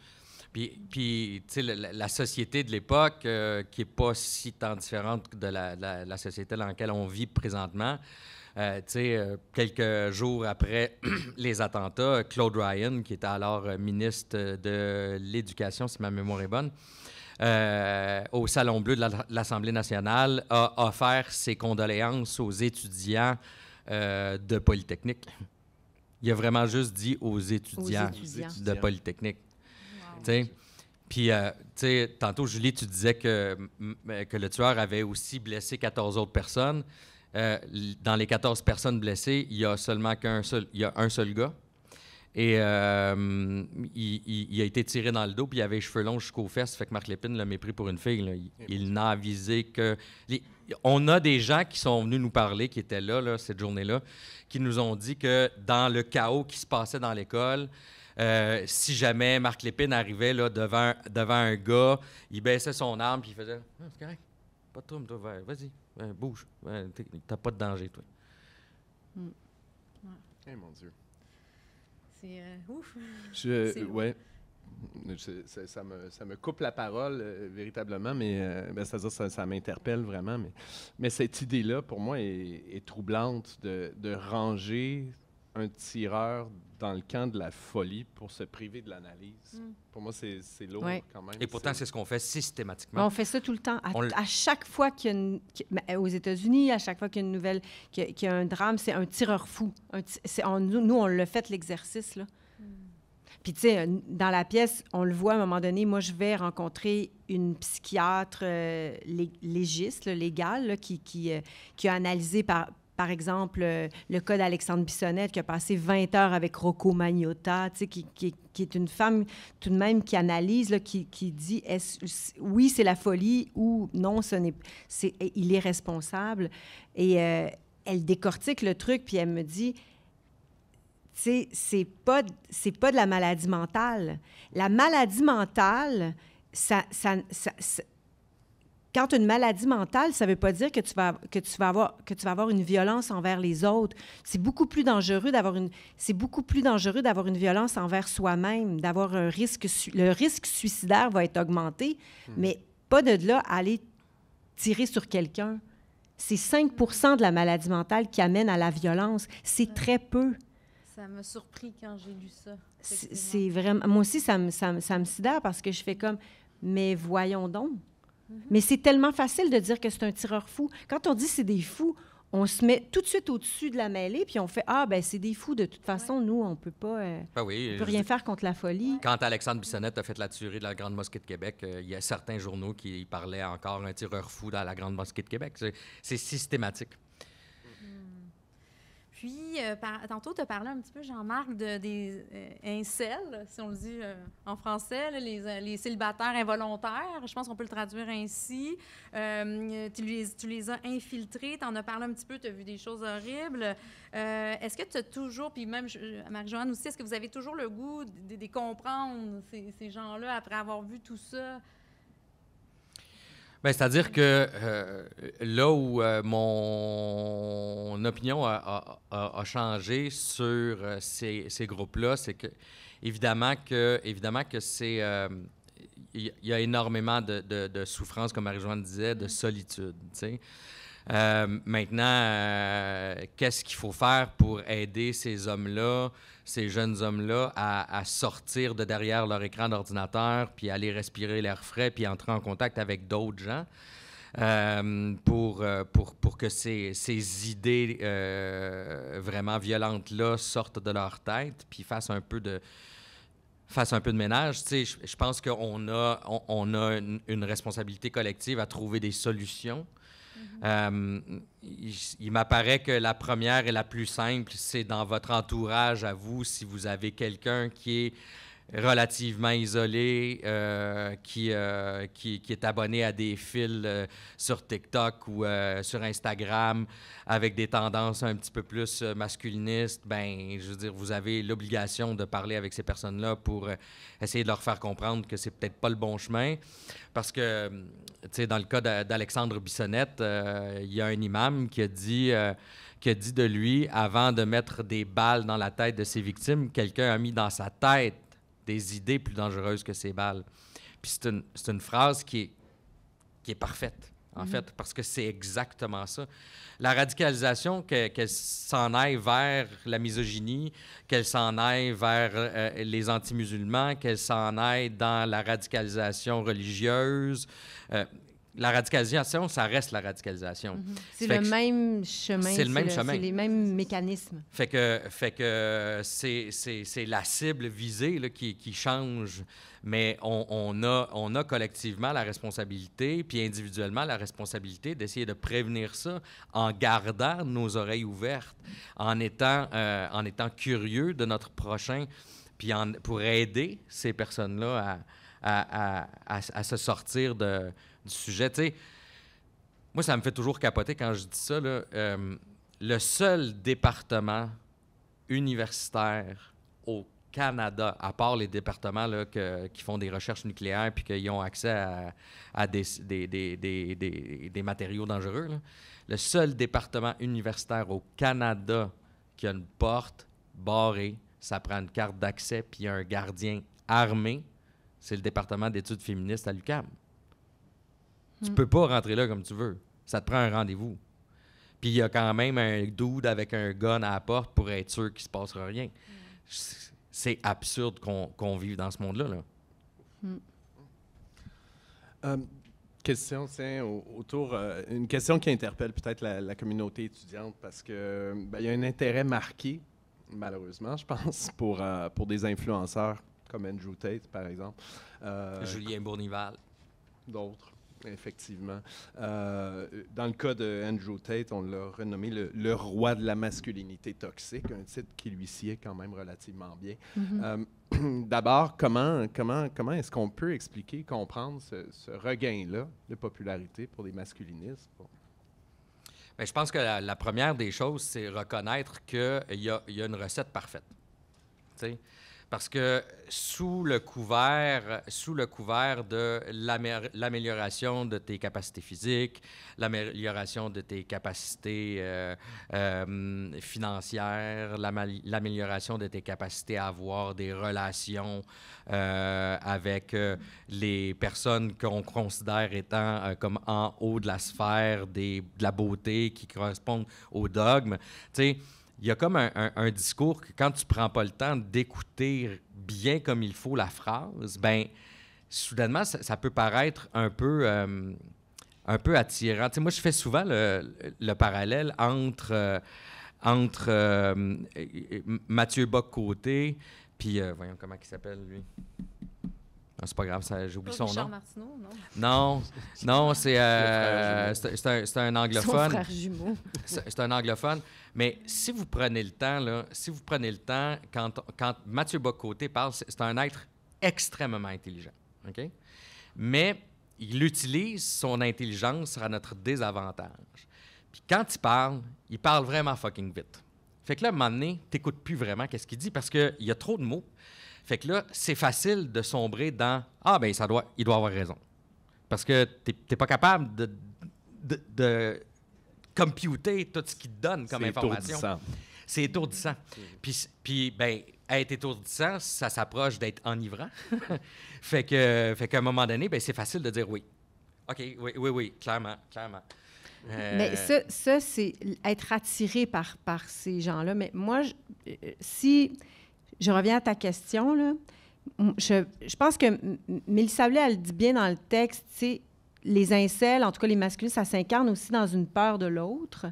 Puis tu sais, la société de l'époque, qui n'est pas si tant différente de la société dans laquelle on vit présentement, tu sais, quelques jours après les attentats, Claude Ryan, qui était alors ministre de l'Éducation, si ma mémoire est bonne, au Salon Bleu de l'Assemblée nationale, a offert ses condoléances aux étudiants de Polytechnique. Il a vraiment juste dit aux étudiants de Polytechnique. Wow. Puis, tantôt, Julie, tu disais que le tueur avait aussi blessé 14 autres personnes. Dans les 14 personnes blessées, il y a un seul gars. Et il a été tiré dans le dos, puis il avait les cheveux longs jusqu'aux fesses. Fait que Marc Lépine l'a mépris pour une fille. Là. Il n'a avisé que... On a des gens qui sont venus nous parler, qui étaient là cette journée-là, qui nous ont dit que dans le chaos qui se passait dans l'école, si jamais Marc Lépine arrivait là, devant un gars, il baissait son arme puis il faisait « c'est correct, pas de trouble, toi, vas-y, bouge, t'as pas de danger, toi. » Eh, mon Dieu. C'est ouf. Ouais. ça me coupe la parole véritablement, mais c'est-à-dire ça m'interpelle vraiment. Mais cette idée-là, pour moi, est troublante de ranger un tireur dans le camp de la folie pour se priver de l'analyse. Pour moi, c'est lourd quand même. Et pourtant, c'est ce qu'on fait systématiquement. On fait ça tout le temps. À chaque fois qu'il y a aux États-Unis, à chaque fois qu'il y a une nouvelle, qu'il y a un drame, c'est un tireur fou. Nous, on l'a fait, l'exercice, là. Puis, tu sais, dans la pièce, on le voit à un moment donné, moi, je vais rencontrer une psychiatre légiste, légale, là, qui a analysé, par exemple, le cas d'Alexandre Bissonnette, qui a passé 20 heures avec Rocco Magnotta, tu sais, qui est une femme, tout de même, qui analyse, là, qui dit, oui, c'est la folie, ou non, il est responsable. Et elle décortique le truc, puis elle me dit... c'est pas de la maladie mentale. La maladie mentale, quand tu as une maladie mentale, ça ne veut pas dire que tu vas avoir une violence envers les autres. C'est beaucoup plus dangereux d'avoir une violence envers soi-même, d'avoir un risque. Le risque suicidaire va être augmenté, mais pas de là à aller tirer sur quelqu'un. C'est 5 % de la maladie mentale qui amène à la violence. C'est très peu. Ça m'a surpris quand j'ai lu ça. C'est vraiment... Moi aussi, ça me sidère parce que je fais comme... Mais voyons donc. Mais c'est tellement facile de dire que c'est un tireur fou. Quand on dit c'est des fous, on se met tout de suite au-dessus de la mêlée puis on fait « Ah, ben c'est des fous. De toute façon, nous, on peut pas... on peut rien faire contre la folie. » Quand Alexandre Bissonnette a fait la tuerie de la Grande Mosquée de Québec, il y a certains journaux qui parlaient encore un tireur fou dans la Grande Mosquée de Québec. C'est systématique. Puis, tantôt, tu as parlé un petit peu, Jean-Marc, des incels, si on le dit en français, là, les célibataires involontaires. Je pense qu'on peut le traduire ainsi. Tu les as infiltrés, tu en as parlé un petit peu, tu as vu des choses horribles. Est-ce que tu as toujours, puis même Marie-Joanne aussi, est-ce que vous avez toujours le goût de comprendre ces gens-là après avoir vu tout ça? Bien, c'est-à-dire que là où mon opinion a changé sur ces groupes-là, c'est que évidemment que c'est il y a énormément de souffrance, comme Marie-Joanne disait, de solitude, tu sais. Maintenant, qu'est-ce qu'il faut faire pour aider ces hommes-là, ces jeunes hommes-là, à sortir de derrière leur écran d'ordinateur, puis aller respirer l'air frais, puis entrer en contact avec d'autres gens, pour que ces idées vraiment violentes-là sortent de leur tête, puis fassent un peu de ménage. Tu sais, je pense qu'on a une responsabilité collective à trouver des solutions. Il m'apparaît que la première et la plus simple, c'est dans votre entourage à vous, si vous avez quelqu'un qui est relativement isolé, qui est abonné à des fils sur TikTok ou sur Instagram avec des tendances un petit peu plus masculinistes, ben, je veux dire, vous avez l'obligation de parler avec ces personnes-là pour essayer de leur faire comprendre que c'est peut-être pas le bon chemin. Parce que, tu sais, dans le cas d'Alexandre Bissonnette, il y a un imam qui a dit de lui, avant de mettre des balles dans la tête de ses victimes, quelqu'un a mis dans sa tête des idées plus dangereuses que ces balles. Puis c'est une phrase qui est parfaite, en fait, parce que c'est exactement ça. La radicalisation, qu'elle s'en aille vers la misogynie, qu'elle s'en aille vers les anti-musulmans, qu'elle s'en aille dans la radicalisation religieuse. La radicalisation, ça reste la radicalisation. C'est le même chemin. C'est le même chemin. C'est les mêmes mécanismes. Fait que c'est la cible visée là, qui change, mais on a collectivement la responsabilité, puis individuellement la responsabilité d'essayer de prévenir ça en gardant nos oreilles ouvertes, en étant curieux de notre prochain, puis pour aider ces personnes-là à se sortir du sujet. Tu sais, moi, ça me fait toujours capoter quand je dis ça, là. Le seul département universitaire au Canada, à part les départements là, qui font des recherches nucléaires puis qui ont accès à des matériaux dangereux, là, le seul département universitaire au Canada qui a une porte barrée, ça prend une carte d'accès puis un gardien armé, c'est le département d'études féministes à l'UQAM. Tu peux pas rentrer là comme tu veux. Ça te prend un rendez-vous. Puis il y a quand même un dude avec un gun à la porte pour être sûr qu'il se passera rien. C'est absurde qu'on vive dans ce monde-là. Là. Question, autour, une question qui interpelle peut-être la communauté étudiante parce que il y a un intérêt marqué, malheureusement, je pense, pour des influenceurs comme Andrew Tate, par exemple. Julien Bournival. D'autres. Effectivement. Dans le cas de Andrew Tate, on l'a renommé le roi de la masculinité toxique, un titre qui lui sied quand même relativement bien. D'abord, comment est-ce qu'on peut expliquer, comprendre ce regain-là de popularité pour les masculinistes? Bien, je pense que la première des choses, c'est reconnaître qu'il y a une recette parfaite. T'sais? Parce que sous le couvert de l'amélioration de tes capacités physiques, l'amélioration de tes capacités financières, l'amélioration de tes capacités à avoir des relations avec les personnes qu'on considère étant comme en haut de la sphère de la beauté qui correspondent au dogme, tu sais. Il y a comme un discours que quand tu ne prends pas le temps d'écouter bien comme il faut la phrase, ben soudainement, ça peut paraître un peu attirant. Tu sais, moi, je fais souvent le parallèle entre Mathieu Bock-Côté, puis voyons comment il s'appelle, lui. Non, c'est pas grave, j'oublie son Richard nom. Martineau, non? Non, c'est un anglophone. Son frère jumeau. C'est un anglophone. Mais si vous prenez le temps, quand Mathieu Bock-Côté parle, c'est un être extrêmement intelligent. OK? Mais il utilise son intelligence à notre désavantage. Puis quand il parle vraiment fucking vite. Fait que là, à un moment donné, tu n'écoutes plus vraiment qu'est-ce qu'il dit parce qu'il y a trop de mots. Fait que là, c'est facile de sombrer dans « Ah, bien, il doit avoir raison. » Parce que tu n'es pas capable de computer tout ce qu'il te donne comme information. C'est étourdissant. Puis, ben, être étourdissant, ça s'approche d'être enivrant. Fait qu'à un moment donné, ben, c'est facile de dire oui. OK, oui, clairement. Mais ça, c'est être attiré par ces gens-là. Mais moi, si je reviens à ta question, là, je pense que Mélissa Blais, elle dit bien dans le texte, tu sais, les incels, en tout cas les masculins, ça s'incarne aussi dans une peur de l'autre.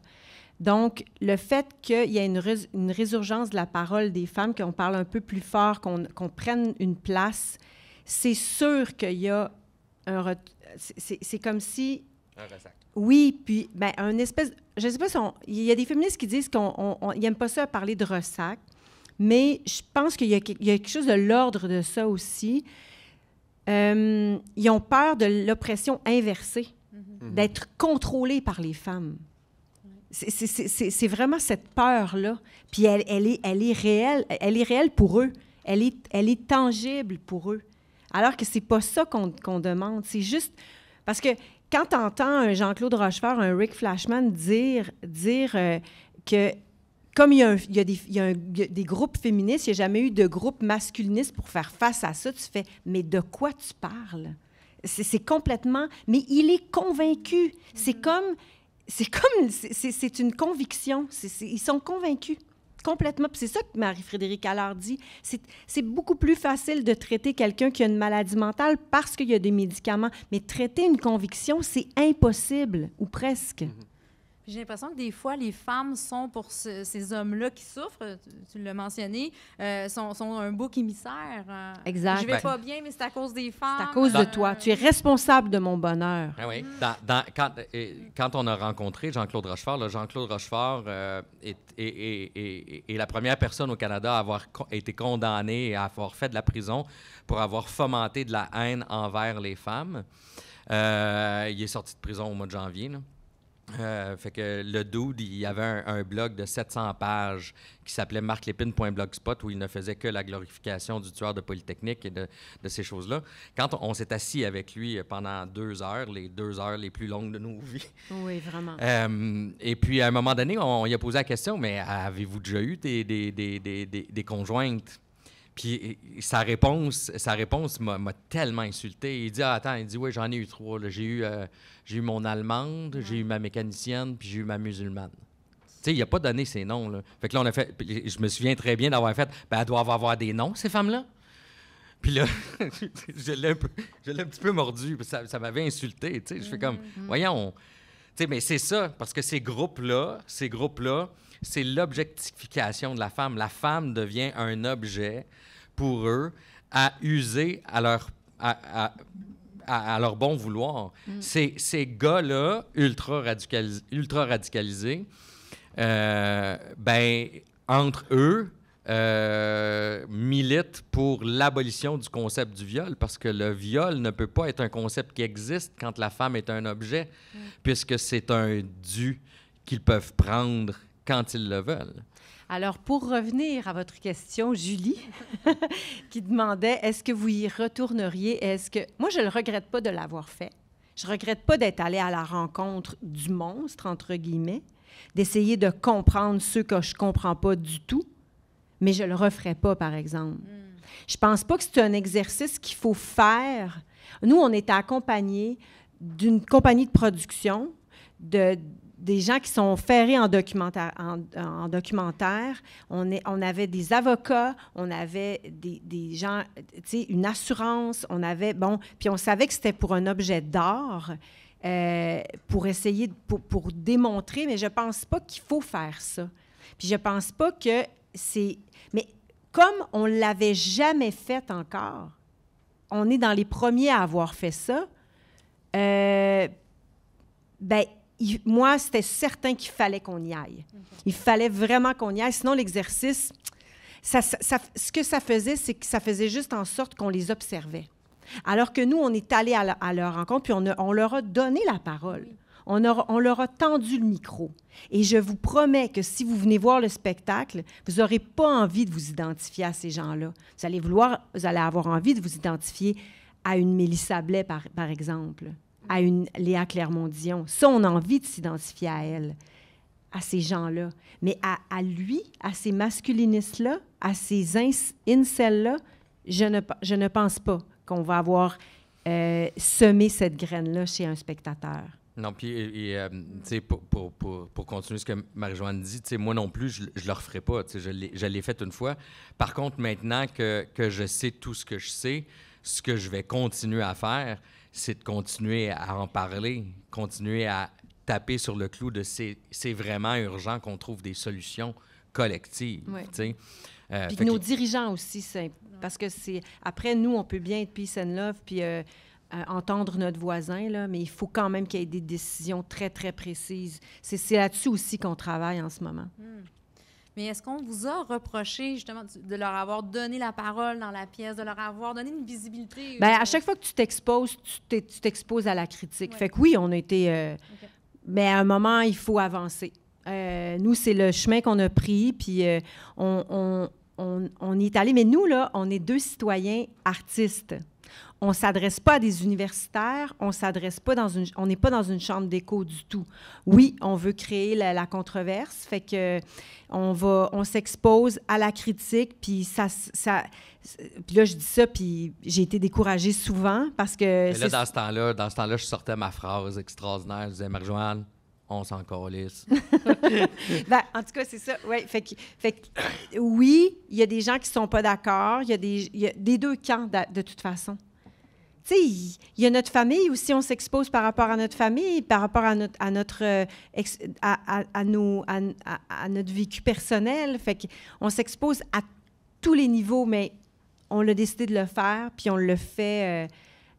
Donc, le fait qu'il y ait une résurgence de la parole des femmes, qu'on parle un peu plus fort, qu'on prenne une place, c'est sûr qu'il y a un... C'est comme si... Un ressac. Oui, puis, bien, un espèce... Je ne sais pas si il y a des féministes qui disent qu'ils n'aiment pas ça parler de ressac, mais je pense qu'il y a quelque chose de l'ordre de ça aussi. Ils ont peur de l'oppression inversée, d'être contrôlés par les femmes. C'est vraiment cette peur-là. Puis elle est réelle. Elle est réelle pour eux. Elle est tangible pour eux. Alors que c'est pas ça qu'on demande. C'est juste... Parce que quand tu entends un Jean-Claude Rochefort, un Rick Flashman dire que comme il y a des groupes féministes, il n'y a jamais eu de groupe masculiniste pour faire face à ça, tu fais « Mais de quoi tu parles? » C'est complètement... Mais il est convaincu. C'est une conviction. Ils sont convaincus complètement. Puis c'est ça que Marie-Frédérique Allard dit. C'est beaucoup plus facile de traiter quelqu'un qui a une maladie mentale parce qu'il y a des médicaments. Mais traiter une conviction, c'est impossible, ou presque. J'ai l'impression que des fois, les femmes sont, pour ces hommes-là qui souffrent, tu l'as mentionné, sont un bouc émissaire. Exact. Je vais pas bien, mais c'est à cause des femmes. C'est à cause de toi. Tu es responsable de mon bonheur. Ah oui. Quand on a rencontré Jean-Claude Rochefort, Jean-Claude Rochefort est la première personne au Canada à avoir été condamnée et à avoir fait de la prison pour avoir fomenté de la haine envers les femmes. Il est sorti de prison au mois de janvier, là. Fait que le dude, il y avait un blog de 700 pages qui s'appelait marclépine.blogspot où il ne faisait que la glorification du tueur de Polytechnique et de ces choses-là. Quand on s'est assis avec lui pendant 2 heures, les 2 heures les plus longues de nos vies. Oui, vraiment. Et puis, à un moment donné, on lui a posé la question, mais avez-vous déjà eu des conjointes? Puis sa réponse m'a tellement insulté. Il dit, attends, il dit, oui, j'en ai eu 3. Là. J'ai eu mon allemande, j'ai eu ma mécanicienne, puis j'ai eu ma musulmane. Tu sais, il n'a pas donné ses noms. Là. Fait que là, on a fait. Je me souviens très bien d'avoir fait. Ben, elles doivent avoir des noms, ces femmes-là. Puis là, je l'ai un petit peu mordu. Ça m'avait insulté. Tu sais, je fais comme, voyons. Tu sais, mais c'est ça, parce que ces groupes-là, c'est l'objectification de la femme. La femme devient un objet pour eux à user à leur bon vouloir. Ces gars-là, ultra radicalisés, entre eux, militent pour l'abolition du concept du viol, parce que le viol ne peut pas être un concept qui existe quand la femme est un objet, puisque c'est un dû qu'ils peuvent prendre quand ils le veulent. Alors, pour revenir à votre question, Julie, qui demandait, est-ce que vous y retourneriez? Moi, je ne le regrette pas de l'avoir fait. Je ne regrette pas d'être allée à la rencontre du monstre, entre guillemets, d'essayer de comprendre ceux que je ne comprends pas du tout, mais je ne le referais pas, par exemple. Je ne pense pas que c'est un exercice qu'il faut faire. Nous, on était accompagnés d'une compagnie de production, des gens qui sont ferrés en documentaire. On avait des avocats, on avait des gens, tu sais, une assurance, puis on savait que c'était pour un objet d'art, pour essayer, pour démontrer, mais je pense pas qu'il faut faire ça. Puis je pense pas que c'est... Mais comme on l'avait jamais fait encore, on est dans les premiers à avoir fait ça, moi, c'était certain qu'il fallait qu'on y aille. Il fallait vraiment qu'on y aille. Sinon, l'exercice, ce que ça faisait, c'est que ça faisait juste en sorte qu'on les observait. Alors que nous, on est allés à leur rencontre, puis on leur a donné la parole. On leur a tendu le micro. Et je vous promets que si vous venez voir le spectacle, vous n'aurez pas envie de vous identifier à ces gens-là. Vous allez avoir envie de vous identifier à une Mélissa Blais, par exemple, à une Léa Clermont-Dion. Ça, on a envie de s'identifier à elle, à ces gens-là. Mais à lui, à ces masculinistes-là, à ces incels-là, je ne pense pas qu'on va avoir semé cette graine-là chez un spectateur. Non, puis, tu sais, pour continuer ce que Marie-Joanne dit, tu sais, moi non plus, je ne le referai pas. Tu sais, je l'ai fait une fois. Par contre, maintenant que je sais tout ce que je sais, ce que je vais continuer à faire, c'est de continuer à en parler, continuer à taper sur le clou de c'est vraiment urgent qu'on trouve des solutions collectives. Oui. Tu sais. Puis que nos dirigeants aussi, parce que après, nous, on peut bien être peace and love, puis entendre notre voisin, là, mais il faut quand même qu'il y ait des décisions très, très précises. C'est là-dessus aussi qu'on travaille en ce moment. Mais est-ce qu'on vous a reproché, justement, de leur avoir donné la parole dans la pièce, de leur avoir donné une visibilité? Bien, à chaque fois que tu t'exposes, tu t'exposes à la critique. Ouais. Fait que oui, on a été... Mais à un moment, il faut avancer. Nous, c'est le chemin qu'on a pris, puis on y est allé. Mais nous, là, on est 2 citoyens artistes. On ne s'adresse pas à des universitaires, on n'est pas dans une chambre d'écho du tout. Oui, on veut créer la controverse, fait que on s'expose à la critique, puis puis là, je dis ça, puis j'ai été découragée souvent parce que... Mais là, dans ce temps-là, je sortais ma phrase extraordinaire, je disais « Marie-Joanne, on s'en calisse. » En tout cas, c'est ça. Ouais, fait que, oui, il y a des gens qui ne sont pas d'accord, il y a des 2 camps de toute façon. Tu sais, il y a notre famille aussi, on s'expose par rapport à notre famille, par rapport à notre vécu personnel. Fait qu'on s'expose à tous les niveaux, mais on a décidé de le faire, puis on le fait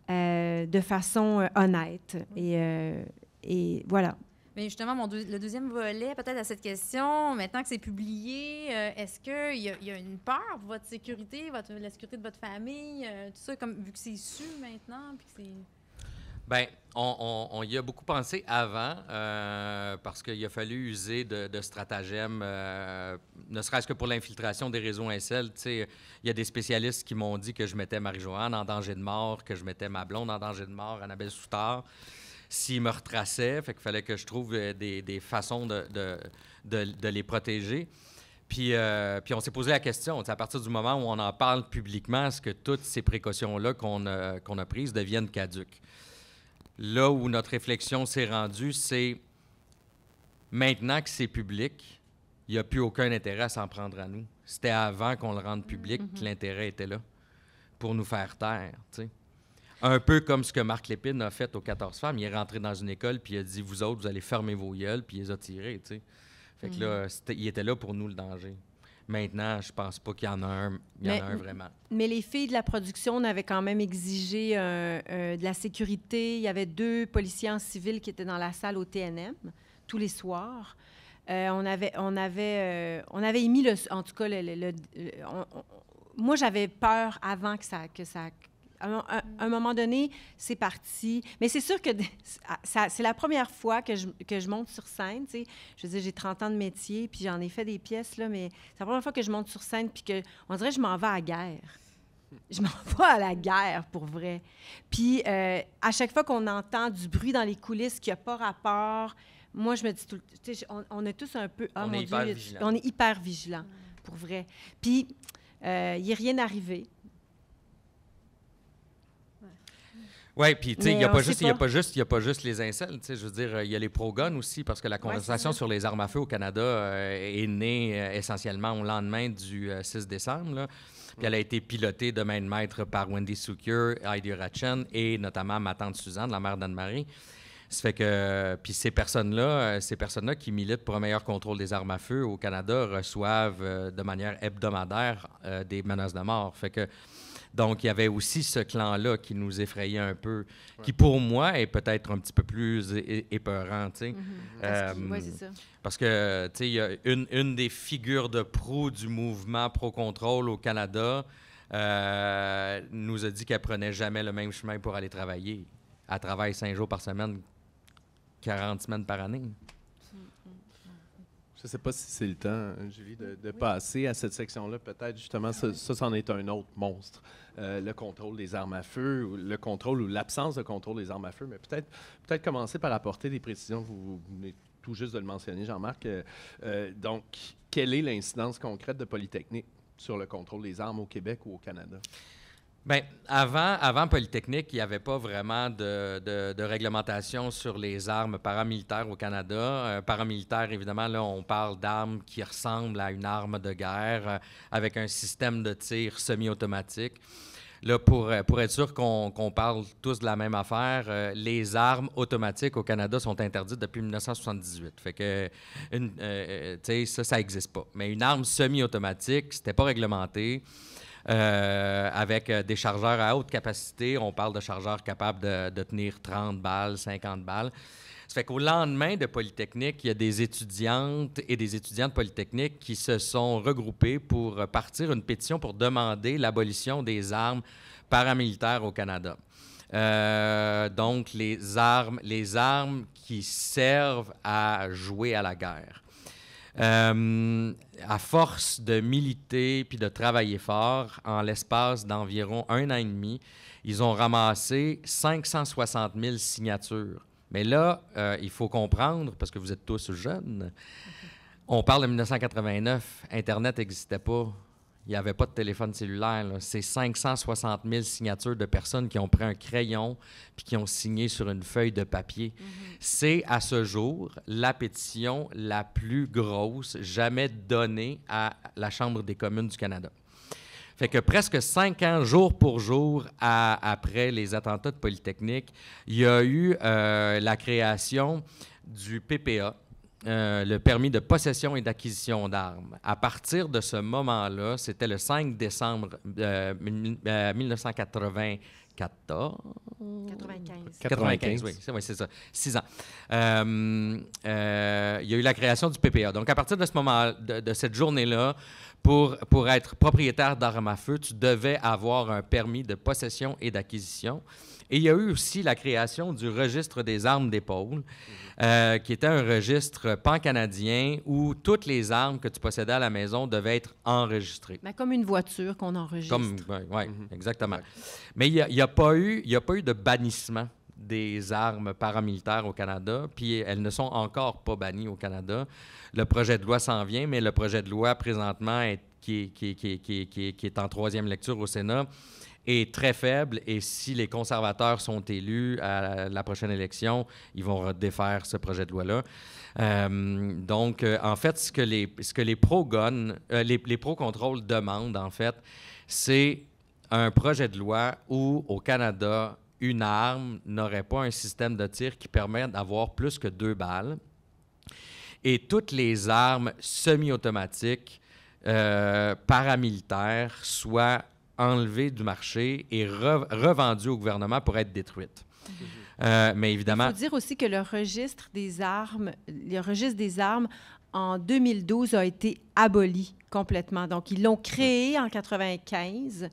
de façon honnête. Et voilà. Mais justement, le deuxième volet, peut-être à cette question, maintenant que c'est publié, est-ce qu'il y a une peur pour votre sécurité, la sécurité de votre famille, tout ça, vu que c'est su maintenant? Puis que c'est... Bien, on y a beaucoup pensé avant, parce qu'il a fallu user de stratagèmes, ne serait-ce que pour l'infiltration des réseaux incels. Tu sais, il y a des spécialistes qui m'ont dit que je mettais Marie-Joanne en danger de mort, que je mettais ma blonde en danger de mort, Annabelle Soutard. S'ils me retraçaient, fait qu'il fallait que je trouve des façons de les protéger. Puis on s'est posé la question, à partir du moment où on en parle publiquement, est-ce que toutes ces précautions-là qu'on a prises deviennent caduques? Là où notre réflexion s'est rendue, c'est maintenant que c'est public, il n'y a plus aucun intérêt à s'en prendre à nous. C'était avant qu'on le rende public que l'intérêt était là pour nous faire taire, tu sais. Un peu comme ce que Marc Lépine a fait aux 14 femmes. Il est rentré dans une école, puis il a dit « Vous autres, vous allez fermer vos gueules », puis il les a tirés, tu sais. Fait que là, il était là pour nous, le danger. Maintenant, je pense pas qu'il y en a un, vraiment. Mais les filles de la production, on avait quand même exigé de la sécurité. Il y avait 2 policiers en civil qui étaient dans la salle au TNM tous les soirs. On avait émis en tout cas, moi, j'avais peur avant que ça à un moment donné, c'est parti. Mais c'est sûr que c'est la première fois que je monte sur scène. Tu sais. Je veux dire, j'ai 30 ans de métier, puis j'en ai fait des pièces, là, mais c'est la première fois que je monte sur scène, puis on dirait que je m'en vais à la guerre. Je m'en vais à la guerre, pour vrai. Puis à chaque fois qu'on entend du bruit dans les coulisses qui n'a pas rapport, moi, je me dis tout le temps, on est tous un peu... on est hyper vigilants. On est hyper vigilants, pour vrai. Puis, il n'y a rien arrivé. Oui, puis tu sais, il n'y a pas juste les incels, tu sais, je veux dire, il y a les pro-guns aussi, parce que la conversation sur les armes à feu au Canada est née essentiellement au lendemain du 6 décembre, là. Puis elle a été pilotée de main de maître par Wendy Secure, Heidi Ratchen et notamment ma tante Suzanne, la mère d'Anne-Marie. Ça fait que, puis ces personnes-là qui militent pour un meilleur contrôle des armes à feu au Canada reçoivent de manière hebdomadaire des menaces de mort. Fait que, donc, il y avait aussi ce clan-là qui nous effrayait un peu, qui pour moi est peut-être un petit peu plus épeurant, tu sais. Oui, c'est ça. Parce que, tu sais, il y a une des figures de proue du mouvement pro-contrôle au Canada nous a dit qu'elle prenait jamais le même chemin pour aller travailler. Elle travaille 5 jours par semaine, 40 semaines par année. Je ne sais pas si c'est le temps, Julie, de passer à cette section-là. Peut-être, justement, ça, c'en est un autre monstre. Le contrôle des armes à feu, ou le contrôle ou l'absence de contrôle des armes à feu. Mais peut-être commencer par apporter des précisions. Vous venez tout juste de le mentionner, Jean-Marc. Donc, quelle est l'incidence concrète de Polytechnique sur le contrôle des armes au Québec ou au Canada? Bien, avant Polytechnique, il n'y avait pas vraiment de réglementation sur les armes paramilitaires au Canada. Paramilitaire, évidemment, là, on parle d'armes qui ressemblent à une arme de guerre avec un système de tir semi-automatique. Là, pour être sûr qu'on parle tous de la même affaire, les armes automatiques au Canada sont interdites depuis 1978. Fait que, tu sais, ça n'existe pas. Mais une arme semi-automatique, c'était pas réglementé. Avec des chargeurs à haute capacité. On parle de chargeurs capables de tenir 30 balles, 50 balles. Ça fait qu'au lendemain de Polytechnique, il y a des étudiantes et des étudiants de Polytechnique qui se sont regroupés pour partir une pétition pour demander l'abolition des armes paramilitaires au Canada. Donc, les armes qui servent à jouer à la guerre. À force de militer puis de travailler fort, en l'espace d'environ 1 an et demi, ils ont ramassé 560 000 signatures. Mais là, il faut comprendre, parce que vous êtes tous jeunes, on parle de 1989, Internet n'existait pas. Il n'y avait pas de téléphone cellulaire, là. C'est 560 000 signatures de personnes qui ont pris un crayon puis qui ont signé sur une feuille de papier. C'est, à ce jour, la pétition la plus grosse jamais donnée à la Chambre des communes du Canada. Fait que presque 5 ans, jour pour jour, après les attentats de Polytechnique, il y a eu la création du PPA, le permis de possession et d'acquisition d'armes. À partir de ce moment-là, c'était le 5 décembre 1994. 95, oui, c'est ça. 6 ans. Il y a eu la création du PPA. Donc, à partir de ce moment, de cette journée-là, pour être propriétaire d'armes à feu, tu devais avoir un permis de possession et d'acquisition. Et il y a eu aussi la création du registre des armes d'épaule, qui était un registre pan-canadien où toutes les armes que tu possédais à la maison devaient être enregistrées. Mais comme une voiture qu'on enregistre. Oui, exactement. Mais il n'y a pas eu de bannissement des armes paramilitaires au Canada, puis elles ne sont encore pas bannies au Canada. Le projet de loi s'en vient, mais le projet de loi présentement qui est en troisième lecture au Sénat est très faible, et si les conservateurs sont élus à la prochaine élection, ils vont défaire ce projet de loi-là. En fait, ce que les pro-gun, les pro-contrôle demandent, en fait, c'est un projet de loi où, au Canada, une arme n'aurait pas un système de tir qui permet d'avoir plus que 2 balles. Et toutes les armes semi-automatiques paramilitaires soient enlevées du marché et revendues au gouvernement pour être détruites. Mais évidemment... Il faut dire aussi que le registre des armes en 2012 a été aboli complètement. Donc, ils l'ont créé en 1995.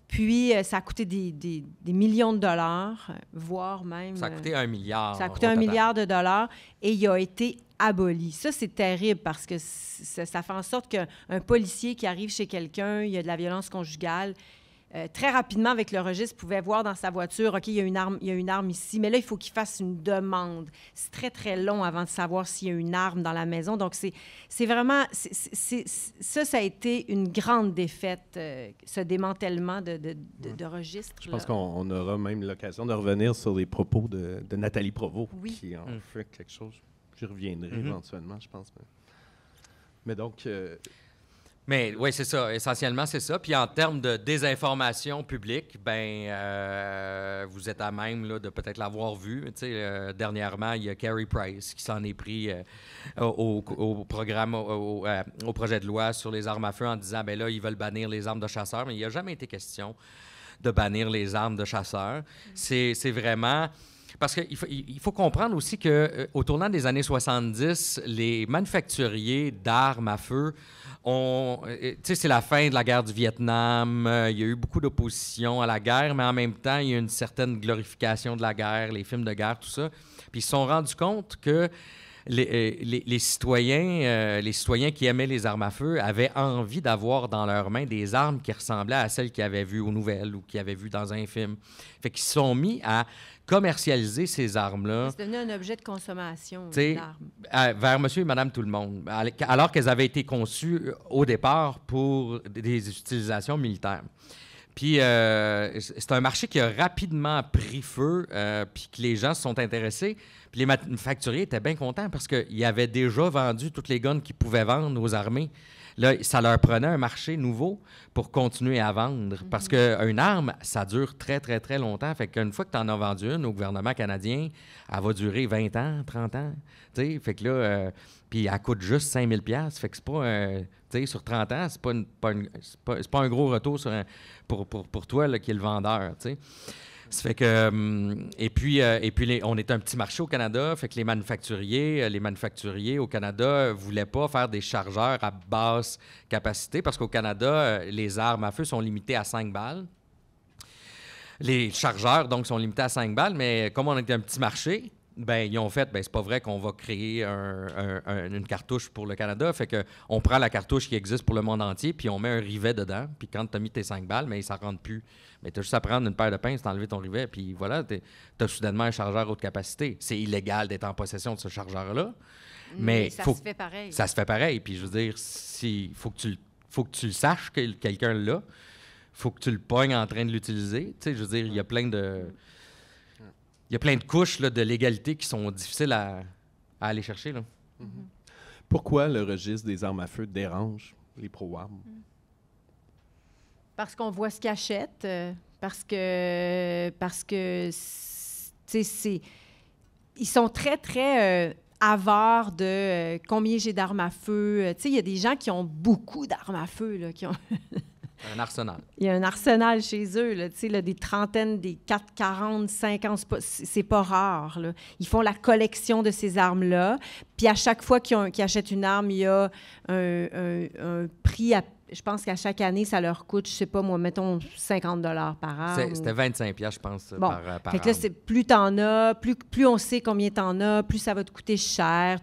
Puis, ça a coûté des millions de dollars, voire même... Ça a coûté 1 milliard. Ça a coûté 1 milliard de dollars, et il a été aboli. Ça, c'est terrible parce que ça fait en sorte qu'un policier qui arrive chez quelqu'un, il y a de la violence conjugale, très rapidement, avec le registre, pouvait voir dans sa voiture, OK, il y a une arme ici, mais là, il faut qu'il fasse une demande. C'est très, très long avant de savoir s'il y a une arme dans la maison. Donc, c'est vraiment... Ça a été une grande défaite, ce démantèlement de registres. Je pense qu'on aura même l'occasion de revenir sur les propos de Nathalie Provost, oui. qui en fait quelque chose. J'y reviendrai éventuellement, je pense. Mais donc... Mais oui, c'est ça. Essentiellement, c'est ça. Puis en termes de désinformation publique, vous êtes à même là, de peut-être l'avoir vu. Dernièrement, il y a Carey Price qui s'en est pris au projet de loi sur les armes à feu en disant, ben là, ils veulent bannir les armes de chasseurs. Mais il n'y a jamais été question de bannir les armes de chasseurs. C'est vraiment... Parce qu'il faut comprendre aussi qu'au tournant des années 70, les manufacturiers d'armes à feu c'est la fin de la guerre du Vietnam, il y a eu beaucoup d'opposition à la guerre, mais en même temps, il y a une certaine glorification de la guerre, les films de guerre, tout ça. Puis ils se sont rendus compte que les citoyens qui aimaient les armes à feu avaient envie d'avoir dans leurs mains des armes qui ressemblaient à celles qu'ils avaient vues aux nouvelles ou qu'ils avaient vues dans un film. Fait qu'ils se sont mis à commercialiser ces armes-là. C'est devenu un objet de consommation, vers monsieur et madame tout le monde, alors qu'elles avaient été conçues au départ pour des utilisations militaires. Puis c'est un marché qui a rapidement pris feu, puis que les gens se sont intéressés. Puis les manufacturiers étaient bien contents parce qu'ils avaient déjà vendu toutes les guns qu'ils pouvaient vendre aux armées. Là, ça leur prenait un marché nouveau pour continuer à vendre. Parce qu'une arme, ça dure très, très, très longtemps. Fait qu'une fois que tu en as vendu une au gouvernement canadien, elle va durer 20 ans, 30 ans. T'sais? Fait que là, puis elle coûte juste 5 000 $. Fait que c'est pas sur 30 ans, c'est pas un gros retour pour toi là, qui est le vendeur. T'sais. Ça fait que... Et puis on est un petit marché au Canada, fait que les manufacturiers au Canada voulaient pas faire des chargeurs à basse capacité parce qu'au Canada, les armes à feu sont limitées à 5 balles. Les chargeurs, donc, sont limités à 5 balles, mais comme on est un petit marché, ils ont fait, c'est pas vrai qu'on va créer une cartouche pour le Canada. Fait qu'on prend la cartouche qui existe pour le monde entier, puis on met un rivet dedans. Puis quand tu as mis tes 5 balles, mais ça ne rentre plus. Mais tu as juste à prendre une paire de pinces, t'enlever ton rivet, puis voilà, tu as soudainement un chargeur haute capacité. C'est illégal d'être en possession de ce chargeur-là. Mais ça se fait pareil. Ça se fait pareil. Puis je veux dire, faut que tu le saches que quelqu'un l'a. Faut que tu le pognes en train de l'utiliser. Tu sais, je veux dire, il y a plein de... Il y a plein de couches là, de légalité qui sont difficiles à aller chercher. Là. Pourquoi le registre des armes à feu dérange les pro-armes? Parce qu'on voit ce qu'ils achètent, parce que ils sont très, très avares de combien j'ai d'armes à feu. Il y a des gens qui ont beaucoup d'armes à feu, là, qui ont... Un arsenal. Il y a un arsenal chez eux, là, des trentaines, des 4, 40, 50, c'est pas rare. Là. Ils font la collection de ces armes-là. Puis à chaque fois qu'ils achètent une arme, il y a un prix je pense qu'à chaque année, ça leur coûte, je sais pas moi, mettons 50 $ par arme. C'était 25 $, je pense, par fait que là, arme. Plus t'en as, plus on sait combien t'en as, plus ça va te coûter cher.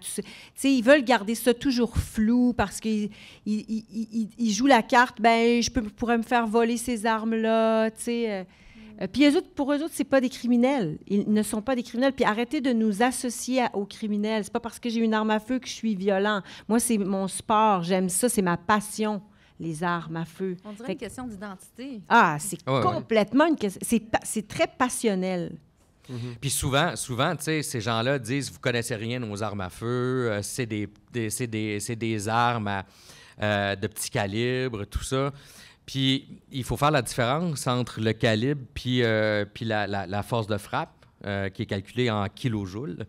Ils veulent garder ça toujours flou parce qu'ils jouent la carte, je pourrais me faire voler ces armes-là, Puis pour eux autres, c'est pas des criminels. Ils ne sont pas des criminels. Puis arrêtez de nous associer aux criminels. C'est pas parce que j'ai une arme à feu que je suis violent. Moi, c'est mon sport. J'aime ça. C'est ma passion, les armes à feu. On dirait une question d'identité. Ah, c'est complètement une question. C'est très passionnel. Puis souvent, tu sais, ces gens-là disent, vous connaissez rien aux armes à feu, c'est des armes de petit calibre, tout ça. Puis il faut faire la différence entre le calibre puis la force de frappe, qui est calculée en kilojoules.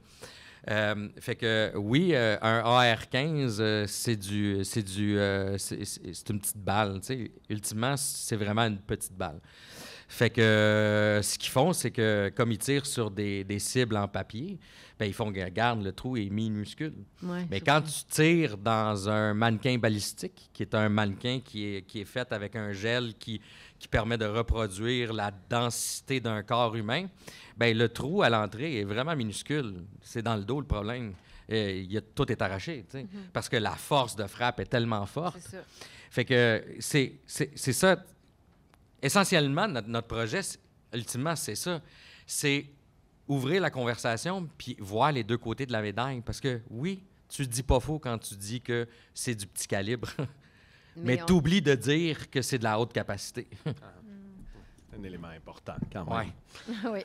Fait que oui, un AR-15, c'est une petite balle. Tu sais. Ultimement, c'est vraiment une petite balle. Fait que ce qu'ils font, c'est que comme ils tirent sur des cibles en papier, ben ils font, regarde, le trou est minuscule. Ouais, mais quand tu tires dans un mannequin balistique, qui est un mannequin qui est fait avec un gel qui permet de reproduire la densité d'un corps humain, ben le trou à l'entrée est vraiment minuscule. C'est dans le dos le problème. Tout est arraché, tu sais, parce que la force de frappe est tellement forte. C'est ça. Fait que c'est ça. Essentiellement, notre projet, ultimement, c'est ça. C'est ouvrir la conversation puis voir les deux côtés de la médaille. Parce que, oui, tu dis pas faux quand tu dis que c'est du petit calibre, mais tu oublies de dire que c'est de la haute capacité. Un élément important, quand même. Oui.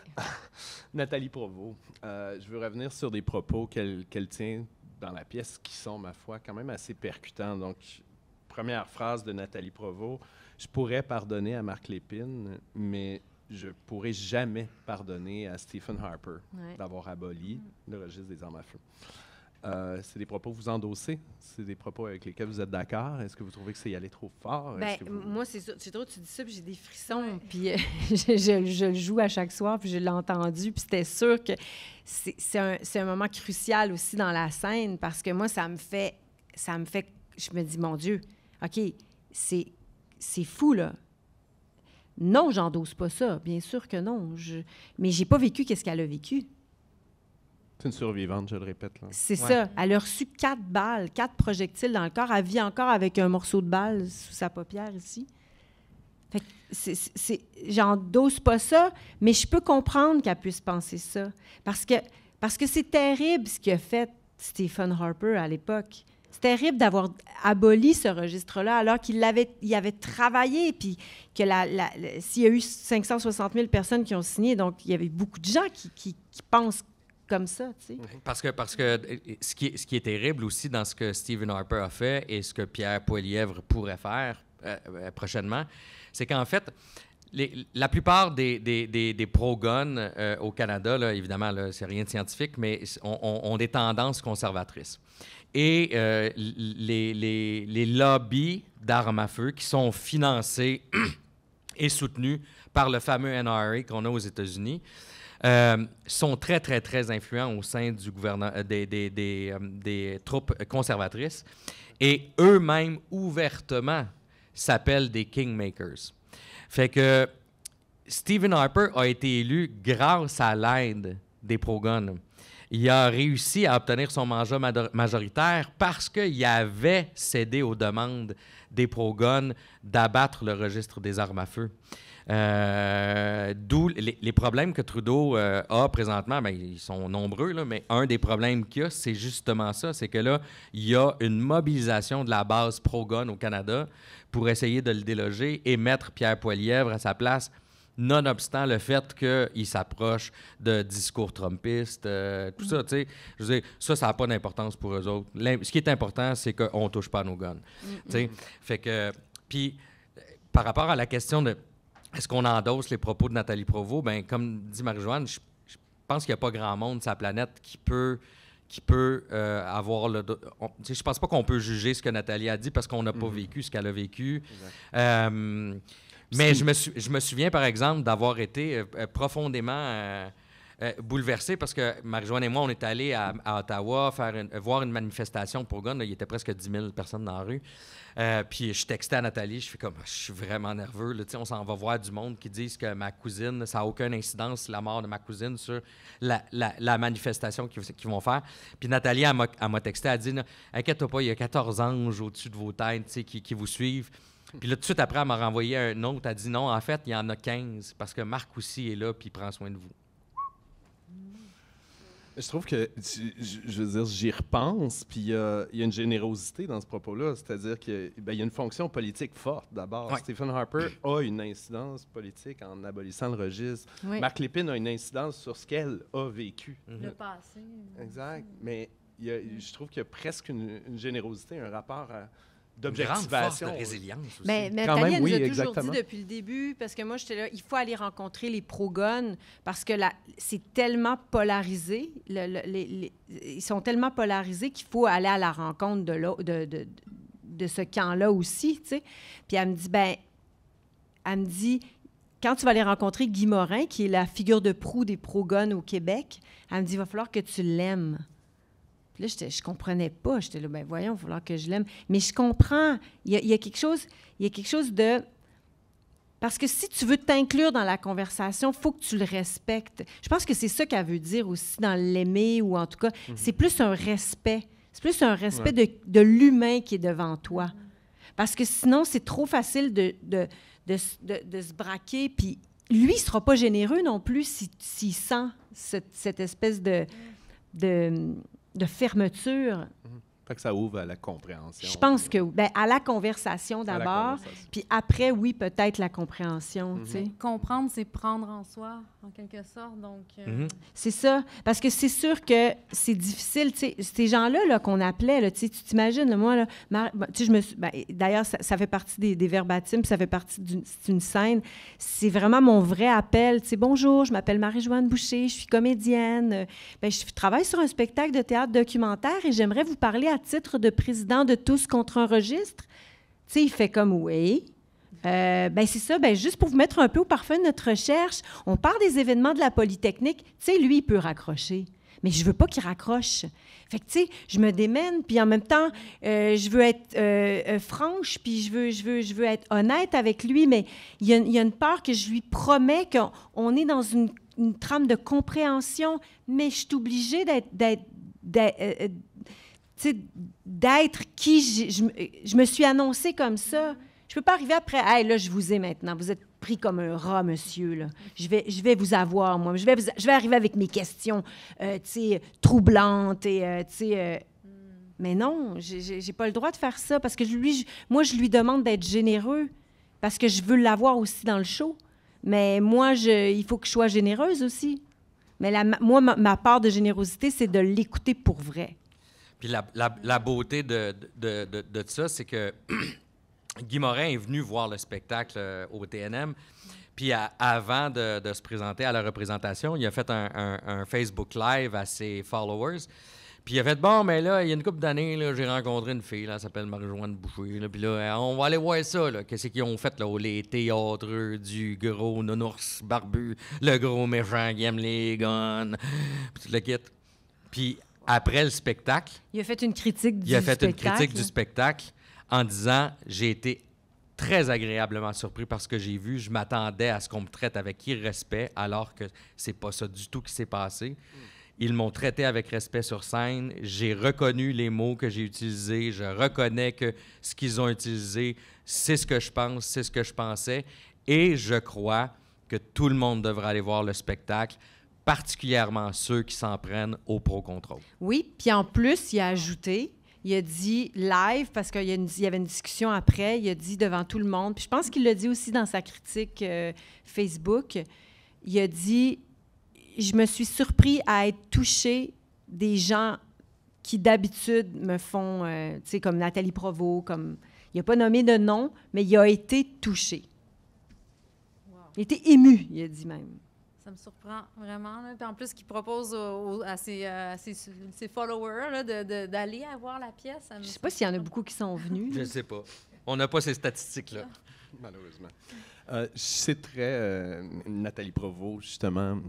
Nathalie Provost, je veux revenir sur des propos qu'elle tient dans la pièce qui sont, ma foi, quand même assez percutants. Donc, première phrase de Nathalie Provost. Je pourrais pardonner à Marc Lépine, mais je pourrais jamais pardonner à Stephen Harper d'avoir aboli le registre des armes à feu. C'est des propos que vous endossez? C'est des propos avec lesquels vous êtes d'accord? Est-ce que vous trouvez que c'est y aller trop fort? Bien, moi, c'est ça. C'est drôle, tu dis ça, puis j'ai des frissons. Puis je le joue à chaque soir, puis je l'ai entendu. Puis c'était sûr que c'est un moment crucial aussi dans la scène, parce que moi, ça me fait... Je me dis, mon Dieu, OK, c'est fou, là. Non, j'endosse pas ça. Bien sûr que non. Mais j'ai pas vécu qu'est-ce qu'elle a vécu. C'est une survivante, je le répète. Là. C'est ça. Elle a reçu 4 balles, 4 projectiles dans le corps. Elle vit encore avec un morceau de balle sous sa paupière ici. Fait que j'endosse pas ça, mais je peux comprendre qu'elle puisse penser ça. Parce que c'est terrible ce qu'a fait Stephen Harper à l'époque. C'est terrible d'avoir aboli ce registre-là alors qu'il avait travaillé, puis que s'il y a eu 560 000 personnes qui ont signé, donc il y avait beaucoup de gens qui pensent comme ça, tu sais. Parce que ce qui est terrible aussi dans ce que Stephen Harper a fait et ce que Pierre Poilievre pourrait faire prochainement, c'est qu'en fait, la plupart des pro-guns au Canada, là, évidemment, là, c'est rien de scientifique, mais ont des tendances conservatrices. Et les lobbies d'armes à feu qui sont financés et soutenus par le fameux NRA qu'on a aux États-Unis sont très, très, très influents au sein du gouvernement, des troupes conservatrices et eux-mêmes ouvertement s'appellent des kingmakers. Fait que Stephen Harper a été élu grâce à l'aide des pro-guns. Il a réussi à obtenir son mandat majoritaire parce qu'il avait cédé aux demandes des pro-guns d'abattre le registre des armes à feu. D'où les problèmes que Trudeau a présentement, bien, ils sont nombreux, là, mais un des problèmes qu'il y a, c'est justement ça, c'est que là, il y a une mobilisation de la base pro-gun au Canada pour essayer de le déloger et mettre Pierre Poilievre à sa place, nonobstant le fait qu'il s'approche de discours trumpistes, tout ça, tu sais. Je veux dire, ça n'a pas d'importance pour eux autres. Ce qui est important, c'est qu'on ne touche pas à nos guns. Tu sais. Fait que, puis, par rapport à la question de est-ce qu'on endosse les propos de Nathalie Provost, bien, comme dit Marie-Joanne, je pense qu'il n'y a pas grand monde sur la planète qui peut avoir le... Je pense pas qu'on peut juger ce que Nathalie a dit parce qu'on n'a pas vécu ce qu'elle a vécu. Mais je me souviens, par exemple, d'avoir été profondément bouleversé parce que Marie-Joanne et moi, on est allés à Ottawa voir une manifestation pour Gun. Il y était presque 10 000 personnes dans la rue. Puis je textais à Nathalie, je fais comme, je suis vraiment nerveux. Là, on s'en va voir du monde qui disent que ma cousine, ça n'a aucune incidence, la mort de ma cousine, sur la manifestation qu'ils vont faire. Puis Nathalie, elle m'a texté, elle a dit, inquiète-toi pas, il y a 14 anges au-dessus de vos têtes qui vous suivent. Puis là, tout de suite après, elle m'a renvoyé un autre. Elle a dit non, en fait, il y en a 15 parce que Marc aussi est là puis il prend soin de vous. Je trouve que, je veux dire, j'y repense, puis il y a une générosité dans ce propos-là, c'est-à-dire qu'il y a une fonction politique forte, d'abord. Ouais. Stephen Harper a une incidence politique en abolissant le registre. Oui. Mark Lépine a une incidence sur ce qu'elle a vécu. Le passé. Exact. Mais je trouve qu'il y a presque une générosité, un rapport Une grande force d'objectivation. de résilience aussi. Mais Quand Nathalie, même, elle nous oui, a toujours exactement. dit depuis le début, parce que moi, j'étais là, il faut aller rencontrer les pro-guns, parce que c'est tellement polarisé, ils sont tellement polarisés qu'il faut aller à la rencontre de ce camp-là aussi, tu sais. Puis elle me dit, quand tu vas aller rencontrer Guy Morin, qui est la figure de proue des pro-guns au Québec, elle me dit, il va falloir que tu l'aimes. Puis là, je comprenais pas. J'étais là, ben voyons, il va falloir que je l'aime. Mais je comprends. Il y a quelque chose de... Parce que si tu veux t'inclure dans la conversation, il faut que tu le respectes. Je pense que c'est ça qu'elle veut dire aussi dans l'aimer, ou en tout cas, c'est plus un respect. C'est plus un respect de l'humain qui est devant toi. Parce que sinon, c'est trop facile de se braquer. Puis lui, il ne sera pas généreux non plus s'il sent cette espèce de fermeture. Fait que ça ouvre à la compréhension. Je pense que à la conversation À la d'abord, conversation. puis après, oui, peut-être la compréhension, tu sais. Comprendre, c'est prendre en soi, en quelque sorte. Donc, C'est ça. Parce que c'est sûr que c'est difficile. Tu sais, ces gens-là là, qu'on appelait, là, tu sais, tu t'imagines, là, moi, là, tu sais, je me suis... d'ailleurs, ça fait partie des verbatims, puis ça fait partie d'une scène. C'est vraiment mon vrai appel. Tu sais, bonjour, je m'appelle Marie-Joanne Boucher, je suis comédienne. Je travaille sur un spectacle de théâtre documentaire et j'aimerais vous parler à titre de président de Tous contre un registre. Tu sais, il fait comme oui. C'est ça, juste pour vous mettre un peu au parfum de notre recherche, on parle des événements de la Polytechnique. Tu sais, lui, il peut raccrocher, mais je veux pas qu'il raccroche. Fait que, tu sais, je me démène, puis en même temps, je veux être franche, puis je veux être honnête avec lui, mais il y a une part que je lui promets qu'on est dans une trame de compréhension, mais je suis obligée d'être qui je me suis annoncée comme ça. Je ne peux pas arriver après, « Hey, là, je vous ai maintenant. Vous êtes pris comme un rat, monsieur. Là. Je vais vous avoir, moi. Je vais arriver avec mes questions troublantes. Mais non, je n'ai pas le droit de faire ça parce que moi, je lui demande d'être généreux parce que je veux l'avoir aussi dans le show. Mais moi, il faut que je sois généreuse aussi. Mais moi, ma part de générosité, c'est de l'écouter pour vrai. Puis la beauté de ça, c'est que Guy Morin est venu voir le spectacle au TNM. Puis avant de se présenter à la représentation, il a fait un Facebook Live à ses followers. Puis il a fait, bon, mais là, il y a une couple d'années, là, j'ai rencontré une fille, là, elle s'appelle Marie-Joanne Boucher. Là, puis là, on va aller voir ça. Là. Qu'est-ce qu'ils ont fait, là, les théâtreux du gros nounours barbu, le gros méchant qui aime les guns, puis tout le kit. Puis après le spectacle... Il a fait une critique du spectacle. Il a fait une critique du spectacle en disant, j'ai été très agréablement surpris par ce que j'ai vu. Je m'attendais à ce qu'on me traite avec irrespect, alors que c'est pas ça du tout qui s'est passé. Ils m'ont traité avec respect sur scène. J'ai reconnu les mots que j'ai utilisés. Je reconnais que ce qu'ils ont utilisé, c'est ce que je pense, c'est ce que je pensais. Et je crois que tout le monde devrait aller voir le spectacle, particulièrement ceux qui s'en prennent au pro-contrôle. Oui, puis en plus, il a ajouté, il a dit live, parce qu'il y avait une discussion après, il a dit devant tout le monde, puis je pense qu'il l'a dit aussi dans sa critique Facebook, il a dit... Je me suis surpris à être touchée des gens qui, d'habitude, me font, tu sais, comme Nathalie Provost, comme... Il n'a pas nommé de nom, mais il a été touché. Wow. Il a été ému, il a dit même. Ça me surprend vraiment. Là. Puis en plus, qu'il propose à ses followers là, d'aller voir la pièce. Je ne sais pas s'il y en a beaucoup qui sont venus. Je ne sais pas. On n'a pas ces statistiques-là. Malheureusement. Je citerais Nathalie Provost, justement.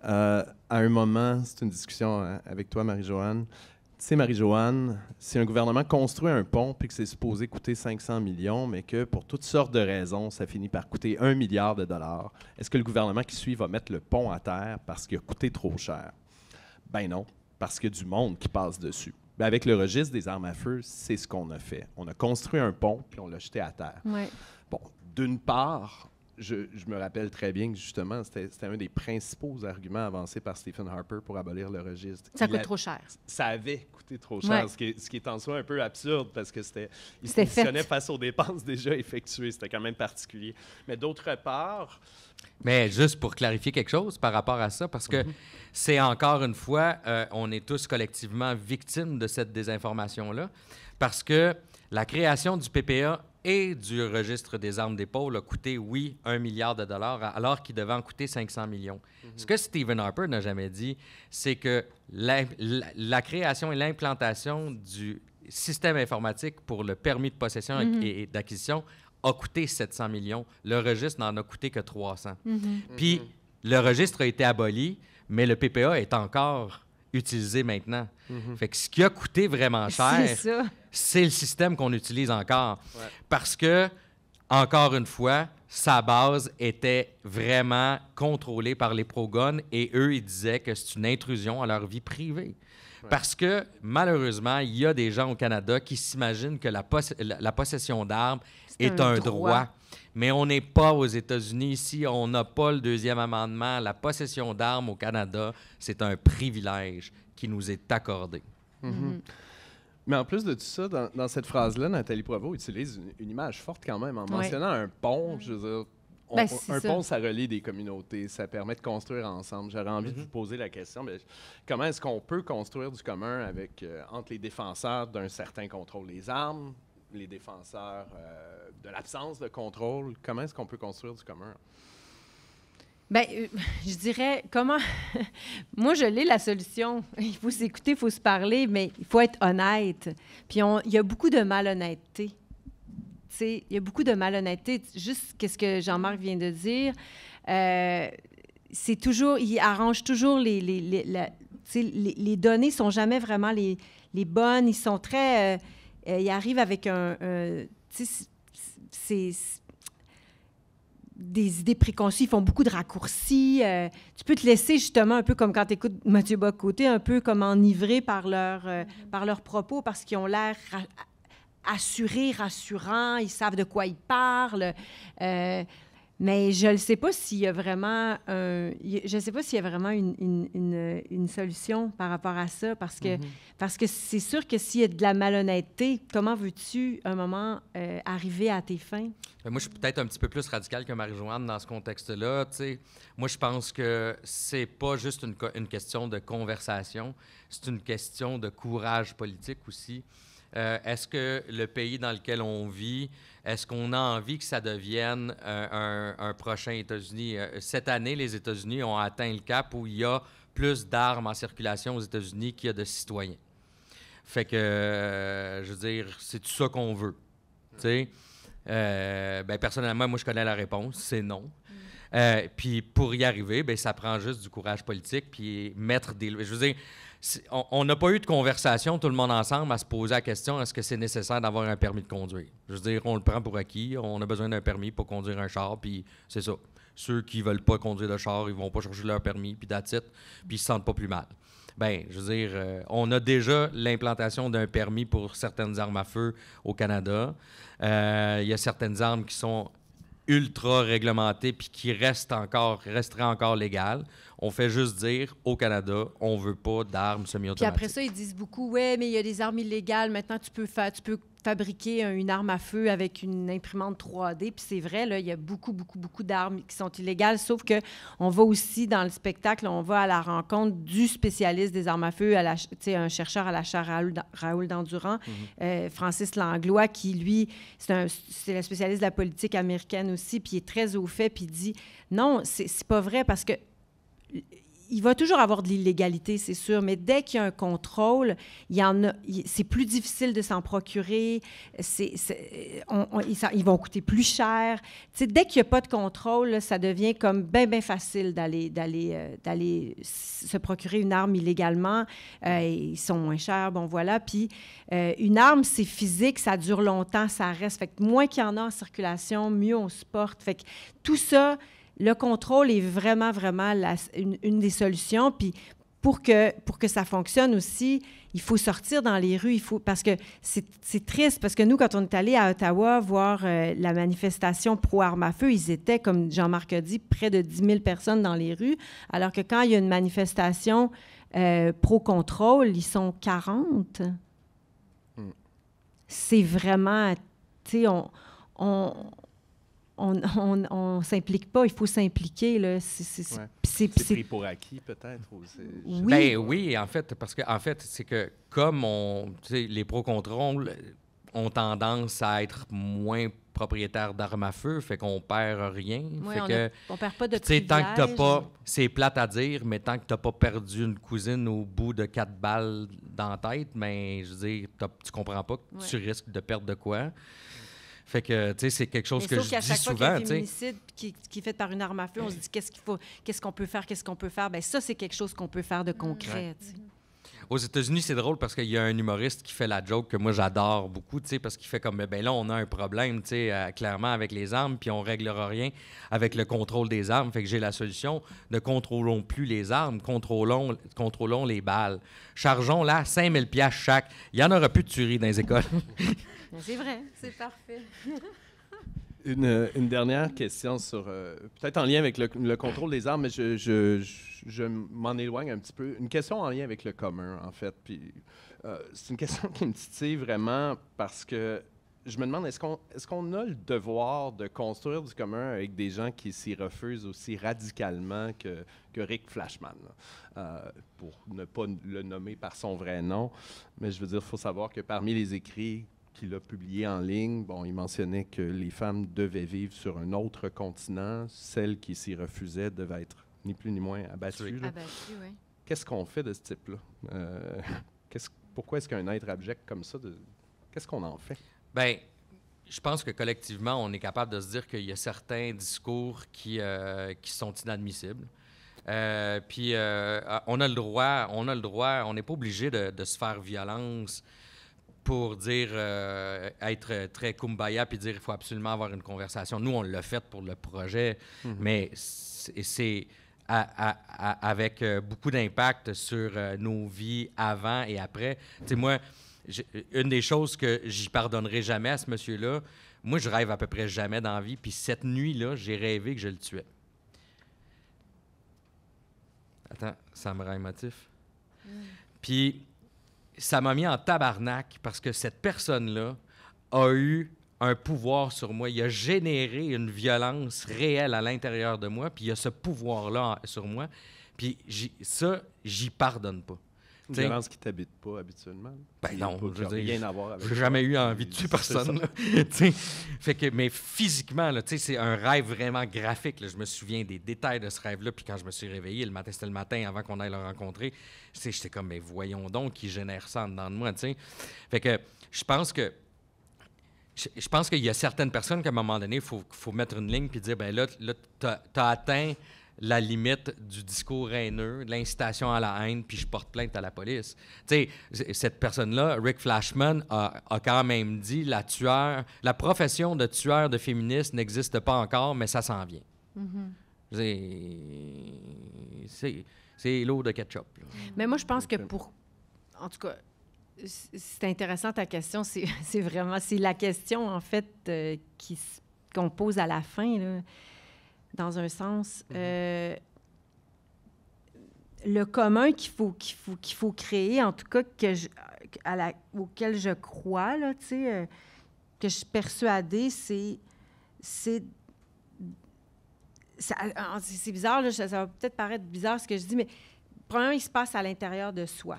À un moment, c'est une discussion avec toi, Marie-Joanne. Tu sais, Marie-Joanne, si un gouvernement construit un pont puis que c'est supposé coûter 500 millions, mais que pour toutes sortes de raisons, ça finit par coûter 1 milliard de dollars, est-ce que le gouvernement qui suit va mettre le pont à terre parce qu'il a coûté trop cher? Ben non, parce qu'il y a du monde qui passe dessus. Avec le registre des armes à feu, c'est ce qu'on a fait. On a construit un pont puis on l'a jeté à terre. Ouais. Bon, d'une part, je me rappelle très bien que, justement, c'était un des principaux arguments avancés par Stephen Harper pour abolir le registre. Ça coûte trop cher. Ça avait coûté trop cher, Ouais. ce qui est en soi un peu absurde parce que il se C'était positionnait fait. face aux dépenses déjà effectuées. C'était quand même particulier. Mais d'autre part, Mais juste pour clarifier quelque chose par rapport à ça, parce que c'est encore une fois, on est tous collectivement victimes de cette désinformation-là, parce que la création du PPA et du registre des armes d'épaule a coûté, oui, 1 milliard de dollars, alors qu'il devait en coûter 500 millions. Ce que Stephen Harper n'a jamais dit, c'est que la création et l'implantation du système informatique pour le permis de possession et d'acquisition a coûté 700 millions. Le registre n'en a coûté que 300. Puis, le registre a été aboli, mais le PPA est encore utilisé maintenant. Fait que ce qui a coûté vraiment cher, C'est ça. c'est le système qu'on utilise encore. Ouais. Parce que, encore une fois, sa base était vraiment contrôlée par les pro-guns et eux, ils disaient que c'est une intrusion à leur vie privée. Ouais. Parce que, malheureusement, il y a des gens au Canada qui s'imaginent que la possession d'armes est un droit. Mais on n'est pas aux États-Unis ici. On n'a pas le deuxième amendement. La possession d'armes au Canada, c'est un privilège qui nous est accordé. mais en plus de tout ça, dans cette phrase-là, Nathalie Provost utilise une image forte quand même en mentionnant un pont. Je veux dire, un pont, ça relie des communautés, ça permet de construire ensemble. J'aurais envie de vous poser la question, mais comment est-ce qu'on peut construire du commun avec, entre les défenseurs d'un certain contrôle des armes, les défenseurs de l'absence de contrôle? Comment est-ce qu'on peut construire du commun? Bien, je dirais, comment... Moi, je l'ai, la solution. Il faut s'écouter, il faut se parler, mais il faut être honnête. Puis, il y a beaucoup de malhonnêteté. Tu sais, il y a beaucoup de malhonnêteté. Juste qu'est-ce que Jean-Marc vient de dire, c'est toujours... Il arrange toujours les données sont jamais vraiment les bonnes. Ils sont très... ils arrivent avec tu sais, c'est des idées préconçues, ils font beaucoup de raccourcis. Tu peux te laisser justement un peu comme quand tu écoutes Mathieu Bock-Côté, un peu comme enivré par leurs propos parce qu'ils ont l'air assurés, rassurants, ils savent de quoi ils parlent. Mais je ne sais pas s'il y a vraiment une solution par rapport à ça parce que c'est sûr que s'il y a de la malhonnêteté, comment veux-tu un moment arriver à tes fins? Moi, je suis peut-être un petit peu plus radical que Marie-Joanne dans ce contexte-là. T'sais. Moi, je pense que c'est pas juste une question de conversation, c'est une question de courage politique aussi. Est-ce que le pays dans lequel on vit, est-ce qu'on a envie que ça devienne un prochain États-Unis? Cette année, les États-Unis ont atteint le cap où il y a plus d'armes en circulation aux États-Unis qu'il y a de citoyens. Fait que, je veux dire, c'est tout ça qu'on veut. Tu sais? Ben, personnellement, moi, je connais la réponse, c'est non. Puis pour y arriver, ben, ça prend juste du courage politique, puis mettre des... Je veux dire, on n'a pas eu de conversation, tout le monde ensemble, à se poser la question, est-ce que c'est nécessaire d'avoir un permis de conduire? Je veux dire, on le prend pour acquis, on a besoin d'un permis pour conduire un char, puis c'est ça. Ceux qui veulent pas conduire de char, ils vont pas chercher leur permis, puis that's it, puis ils se sentent pas plus mal. Bien, je veux dire, on a déjà l'implantation d'un permis pour certaines armes à feu au Canada. Il y a certaines armes qui sont ultra réglementées puis qui resteraient encore légales. On fait juste dire, au Canada, on veut pas d'armes semi-automatiques. Puis après ça, ils disent beaucoup, ouais, mais il y a des armes illégales. Maintenant, tu peux fabriquer une arme à feu avec une imprimante 3D. Puis c'est vrai, là, il y a beaucoup d'armes qui sont illégales. Sauf que on va aussi dans le spectacle, on va à la rencontre du spécialiste des armes à feu, un chercheur à la chaire Raoul Dandurand, Francis Langlois, qui lui, c'est le spécialiste de la politique américaine aussi, puis il est très au fait, puis il dit non, c'est pas vrai parce que il va toujours avoir de l'illégalité, c'est sûr, mais dès qu'il y a un contrôle, c'est plus difficile de s'en procurer, ils vont coûter plus cher. Tu sais, dès qu'il n'y a pas de contrôle, là, ça devient comme bien facile d'aller se procurer une arme illégalement. Ils sont moins chers, bon voilà. Puis une arme, c'est physique, ça dure longtemps, ça reste. Fait que moins qu'il y en a en circulation, mieux on se porte. Fait que tout ça... Le contrôle est vraiment une des solutions. Puis pour que ça fonctionne aussi, il faut sortir dans les rues, parce que c'est triste, parce que nous, quand on est allé à Ottawa voir la manifestation pro-armes à feu, ils étaient, comme Jean-Marc a dit, près de 10 000 personnes dans les rues, alors que quand il y a une manifestation pro-contrôle, ils sont 40. C'est vraiment, tu sais, on s'implique pas, il faut s'impliquer, là. C'est pris pour acquis, peut-être? Oui. Ben oui, en fait, parce que c'est que comme les pro-contrôle ont tendance à être moins propriétaires d'armes à feu, fait qu'on perd rien. Oui, fait on perd pas de privilèges. Tant que t'as pas, c'est plate à dire, mais tant que t'as pas perdu une cousine au bout de 4 balles dans la tête, mais je veux dire, tu comprends pas que tu risques de perdre de quoi. Fait que, tu sais, c'est quelque chose que je dis souvent. Sauf qu'à chaque fois qu'il y a un féminicide qui est fait par une arme à feu, on se dit qu'est-ce qu'on peut faire. Bien, ça, c'est quelque chose qu'on peut faire de concret. Aux États-Unis, c'est drôle parce qu'il y a un humoriste qui fait la joke que moi, j'adore beaucoup, tu sais, parce qu'il fait comme, ben là, on a un problème, tu sais, clairement, avec les armes, puis on réglera rien avec le contrôle des armes. Fait que j'ai la solution, ne contrôlons plus les armes, contrôlons les balles. Chargeons là 5 000 $ chaque. Il n'y en aura plus de tueries dans les écoles. C'est vrai. C'est parfait. Une dernière question sur, peut-être en lien avec le contrôle des armes, mais je m'en éloigne un petit peu. Une question en lien avec le commun, en fait. Puis, c'est une question qui me titille vraiment parce que je me demande, est-ce qu'on a le devoir de construire du commun avec des gens qui s'y refusent aussi radicalement que Rick Flashman, pour ne pas le nommer par son vrai nom. Mais je veux dire, il faut savoir que parmi les écrits qu'il a publié en ligne, il mentionnait que les femmes devaient vivre sur un autre continent. Celles qui s'y refusaient devaient être ni plus ni moins abattues. Abattues, oui. Qu'est-ce qu'on fait de ce type-là? Pourquoi est-ce qu'un être abject comme ça, qu'est-ce qu'on en fait? Bien, je pense que collectivement, on est capable de se dire qu'il y a certains discours qui sont inadmissibles. Puis on a le droit, on n'est pas obligé de se faire violence pour dire, être très kumbaya puis dire il faut absolument avoir une conversation. Nous, on l'a fait pour le projet, mais c'est avec beaucoup d'impact sur nos vies avant et après. Tu sais, moi, une des choses que j'y pardonnerai jamais à ce monsieur-là, moi, je rêve à peu près jamais dans la vie, puis cette nuit-là, j'ai rêvé que je le tuais. Attends, ça me rend émotif. Puis ça m'a mis en tabarnak parce que cette personne-là a eu un pouvoir sur moi. Il a généré une violence réelle à l'intérieur de moi, puis il a ce pouvoir-là sur moi. Puis j'y pardonne pas. Une violence qui ne t'habite pas habituellement? Ben non, je veux dire, rien à voir avec ça. J'ai jamais eu envie de tuer personne. Fait que, mais physiquement, là, c'est un rêve vraiment graphique. Là. Je me souviens des détails de ce rêve-là. Puis quand je me suis réveillé, c'était le matin avant qu'on aille le rencontrer. J'étais comme, mais voyons donc qui génère ça en dedans de moi. T'sais. Fait que je pense qu'il y a certaines personnes qu'à un moment donné, il faut mettre une ligne puis dire, ben là t'as atteint la limite du discours haineux, de l'incitation à la haine, puis je porte plainte à la police. Tu sais, cette personne-là, Rick Flashman, a quand même dit la profession de tueur de féministes n'existe pas encore, mais ça s'en vient. C'est l'eau de ketchup. Là. Mais moi, je pense que en tout cas, c'est intéressant ta question. C'est la question, en fait, qu'on pose à la fin, là. Dans un sens, le commun qu'il faut créer, en tout cas auquel je crois, là, que je suis persuadée, c'est bizarre, là, ça va peut-être paraître bizarre ce que je dis, mais premièrement, il se passe à l'intérieur de soi.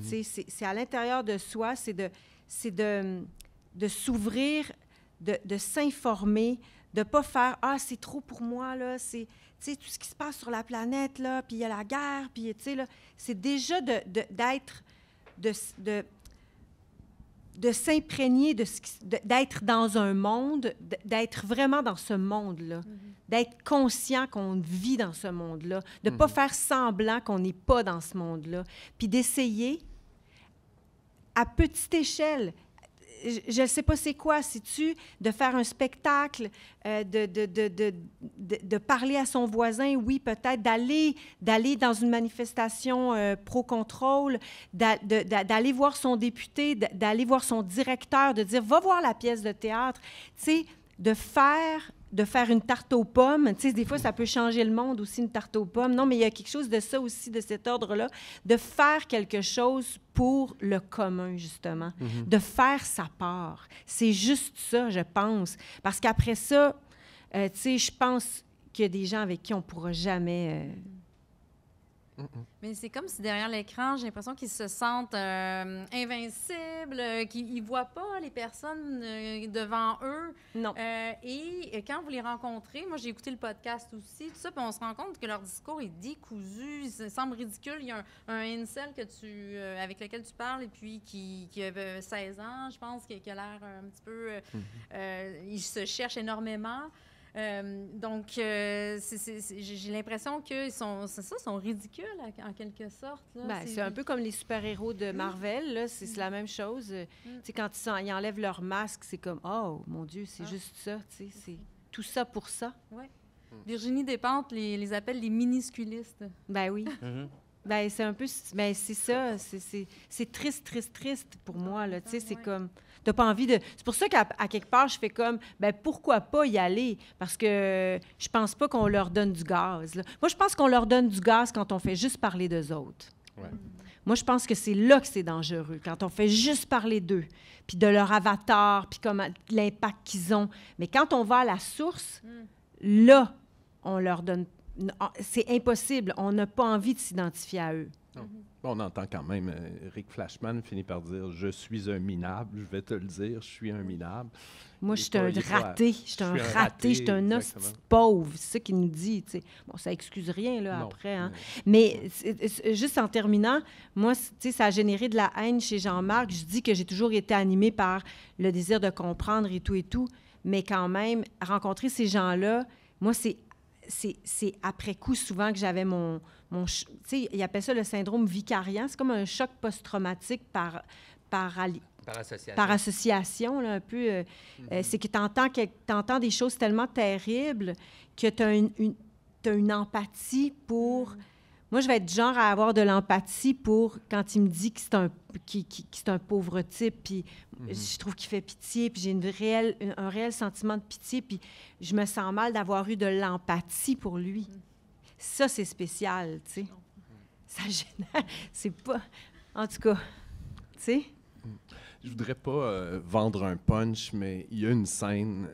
C'est à l'intérieur de soi, c'est de s'ouvrir, de s'informer, de ne pas faire « Ah, c'est trop pour moi, là, c'est tout ce qui se passe sur la planète, là, puis il y a la guerre, puis tu sais, là, c'est déjà de s'imprégner, d'être dans un monde, d'être vraiment dans ce monde-là, d'être conscient qu'on vit dans ce monde-là, de ne pas faire semblant qu'on n'est pas dans ce monde-là, puis d'essayer, à petite échelle, je ne sais pas c'est quoi. C'est-tu de faire un spectacle, de parler à son voisin, oui, peut-être, d'aller dans une manifestation pro-contrôle, d'aller voir son député, d'aller voir son directeur, de dire, va voir la pièce de théâtre, tu sais, de faire une tarte aux pommes. Tu sais, des fois, ça peut changer le monde aussi, une tarte aux pommes. Non, mais il y a quelque chose de ça aussi, de cet ordre-là, de faire quelque chose pour le commun, justement, de faire sa part. C'est juste ça, je pense. Parce qu'après ça, tu sais, je pense qu'il y a des gens avec qui on ne pourra jamais... Mais c'est comme si derrière l'écran, j'ai l'impression qu'ils se sentent invincibles, qu'ils ne voient pas les personnes devant eux. Non. Et quand vous les rencontrez, moi j'ai écouté le podcast aussi, tout ça, puis on se rend compte que leur discours est décousu, ça semble ridicule. Il y a un incel avec lequel tu parles, et puis qui avait 16 ans, je pense, qui a l'air un petit peu... il se cherche énormément. Donc, j'ai l'impression qu'ils sont ridicules en quelque sorte. Là. Ben, c'est un peu comme les super-héros de Marvel, là, c'est la même chose. Tu sais, quand ils enlèvent leur masque, c'est comme « Oh, mon Dieu, c'est juste ça. » Tu sais, c'est tout ça pour ça. Oui. Virginie Despentes les appelle les minusculistes. Ben oui. Ben, c'est un peu... Ben, c'est ça. C'est triste, triste, triste pour moi, là. Tu sais, c'est comme... T'as pas envie de... C'est pour ça qu'à quelque part, je fais comme, ben pourquoi pas y aller? Parce que je pense pas qu'on leur donne du gaz, là. Moi, je pense qu'on leur donne du gaz quand on fait juste parler d'eux autres. Ouais. Moi, je pense que c'est là que c'est dangereux, quand on fait juste parler d'eux, puis de leur avatar, puis comme l'impact qu'ils ont. Mais quand on va à la source, là, on leur donne... C'est impossible. On n'a pas envie de s'identifier à eux. On entend quand même, Rick Flashman finit par dire « Je suis un minable, je vais te le dire, je suis un minable ». Moi, je suis un raté, je suis un raté, je suis un hostie de pauvre. C'est ça qu'il nous dit, tu sais. Bon, ça excuse rien, là, non, après, hein. Mais juste en terminant, moi, tu sais, ça a généré de la haine chez Jean-Marc. Je dis que j'ai toujours été animée par le désir de comprendre et tout. Mais quand même, rencontrer ces gens-là, moi, c'est après coup souvent que j'avais mon tu sais, ils appellent ça le syndrome vicariant. C'est comme un choc post-traumatique par association, là, un peu. C'est que tu entends des choses tellement terribles que tu as une empathie pour... Moi, je vais être du genre à avoir de l'empathie pour quand il me dit que c'est un pauvre type, puis je trouve qu'il fait pitié, puis j'ai un réel sentiment de pitié, puis je me sens mal d'avoir eu de l'empathie pour lui. Ça, c'est spécial, tu sais. Ça génère... C'est pas... En tout cas, tu sais... Je voudrais pas vendre un punch, mais il y a une scène...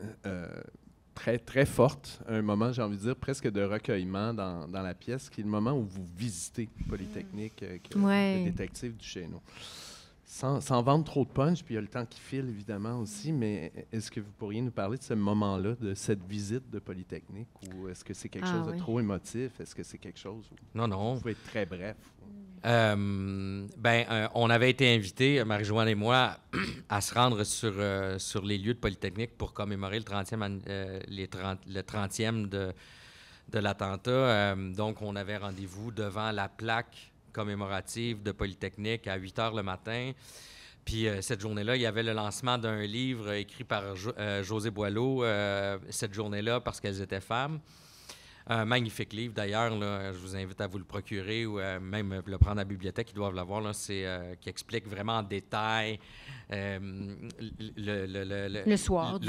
très, très forte, un moment, j'ai envie de dire, presque de recueillement dans la pièce, qui est le moment où vous visitez Polytechnique, le détective Duchesneau. Sans vendre trop de punch, puis il y a le temps qui file, évidemment, aussi, mais est-ce que vous pourriez nous parler de ce moment-là, de cette visite de Polytechnique, ou est-ce que c'est quelque chose de trop émotif? Est-ce que c'est quelque chose où... Non. Vous pouvez être très bref. On avait été invités, Marie-Joanne et moi, à se rendre sur les lieux de Polytechnique pour commémorer le 30e de l'attentat. Donc, on avait rendez-vous devant la plaque commémorative de Polytechnique à 8 h le matin. Puis cette journée-là, il y avait le lancement d'un livre écrit par José Boileau, cette journée-là, parce qu'elles étaient femmes. Un magnifique livre, d'ailleurs, là, je vous invite à vous le procurer ou même le prendre à la bibliothèque, ils doivent l'avoir, là, qui explique vraiment en détail le soir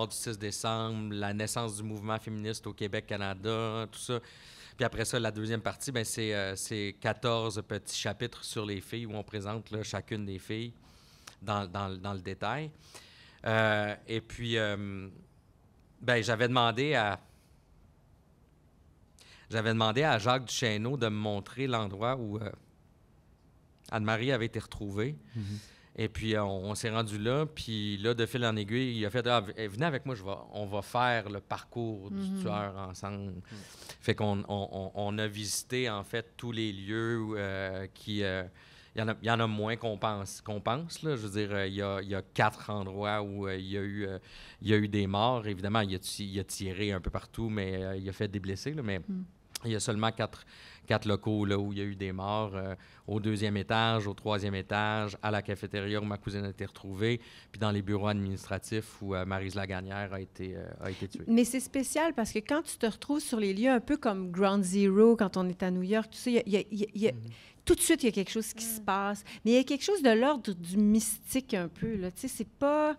du 6 décembre, la naissance du mouvement féministe au Québec-Canada, tout ça. Puis après ça, la deuxième partie, ben, c'est 14 petits chapitres sur les filles où on présente là, chacune des filles dans le détail. Et puis, j'avais demandé à Jacques Duchesneau de me montrer l'endroit où Anne-Marie avait été retrouvée. Et puis, on s'est rendu là. Puis là, de fil en aiguille, il a fait « venez avec moi, on va faire le parcours du tueur ensemble. » Fait qu'on a visité, en fait, tous les lieux il y en a moins qu'on pense. Là. Je veux dire, il y a 4 endroits où il y a eu des morts. Évidemment, il a tiré un peu partout, mais il a fait des blessés. Là, mais Il y a seulement quatre locaux là, où il y a eu des morts, au 2e étage, au 3e étage, à la cafétéria où ma cousine a été retrouvée, puis dans les bureaux administratifs où Maryse Lagagnère a été tuée. Mais c'est spécial parce que quand tu te retrouves sur les lieux, un peu comme Ground Zero, quand on est à New York, tout ça, tout de suite, il y a quelque chose qui se passe. Mais il y a quelque chose de l'ordre du mystique un peu. Là. Tu sais, c'est pas...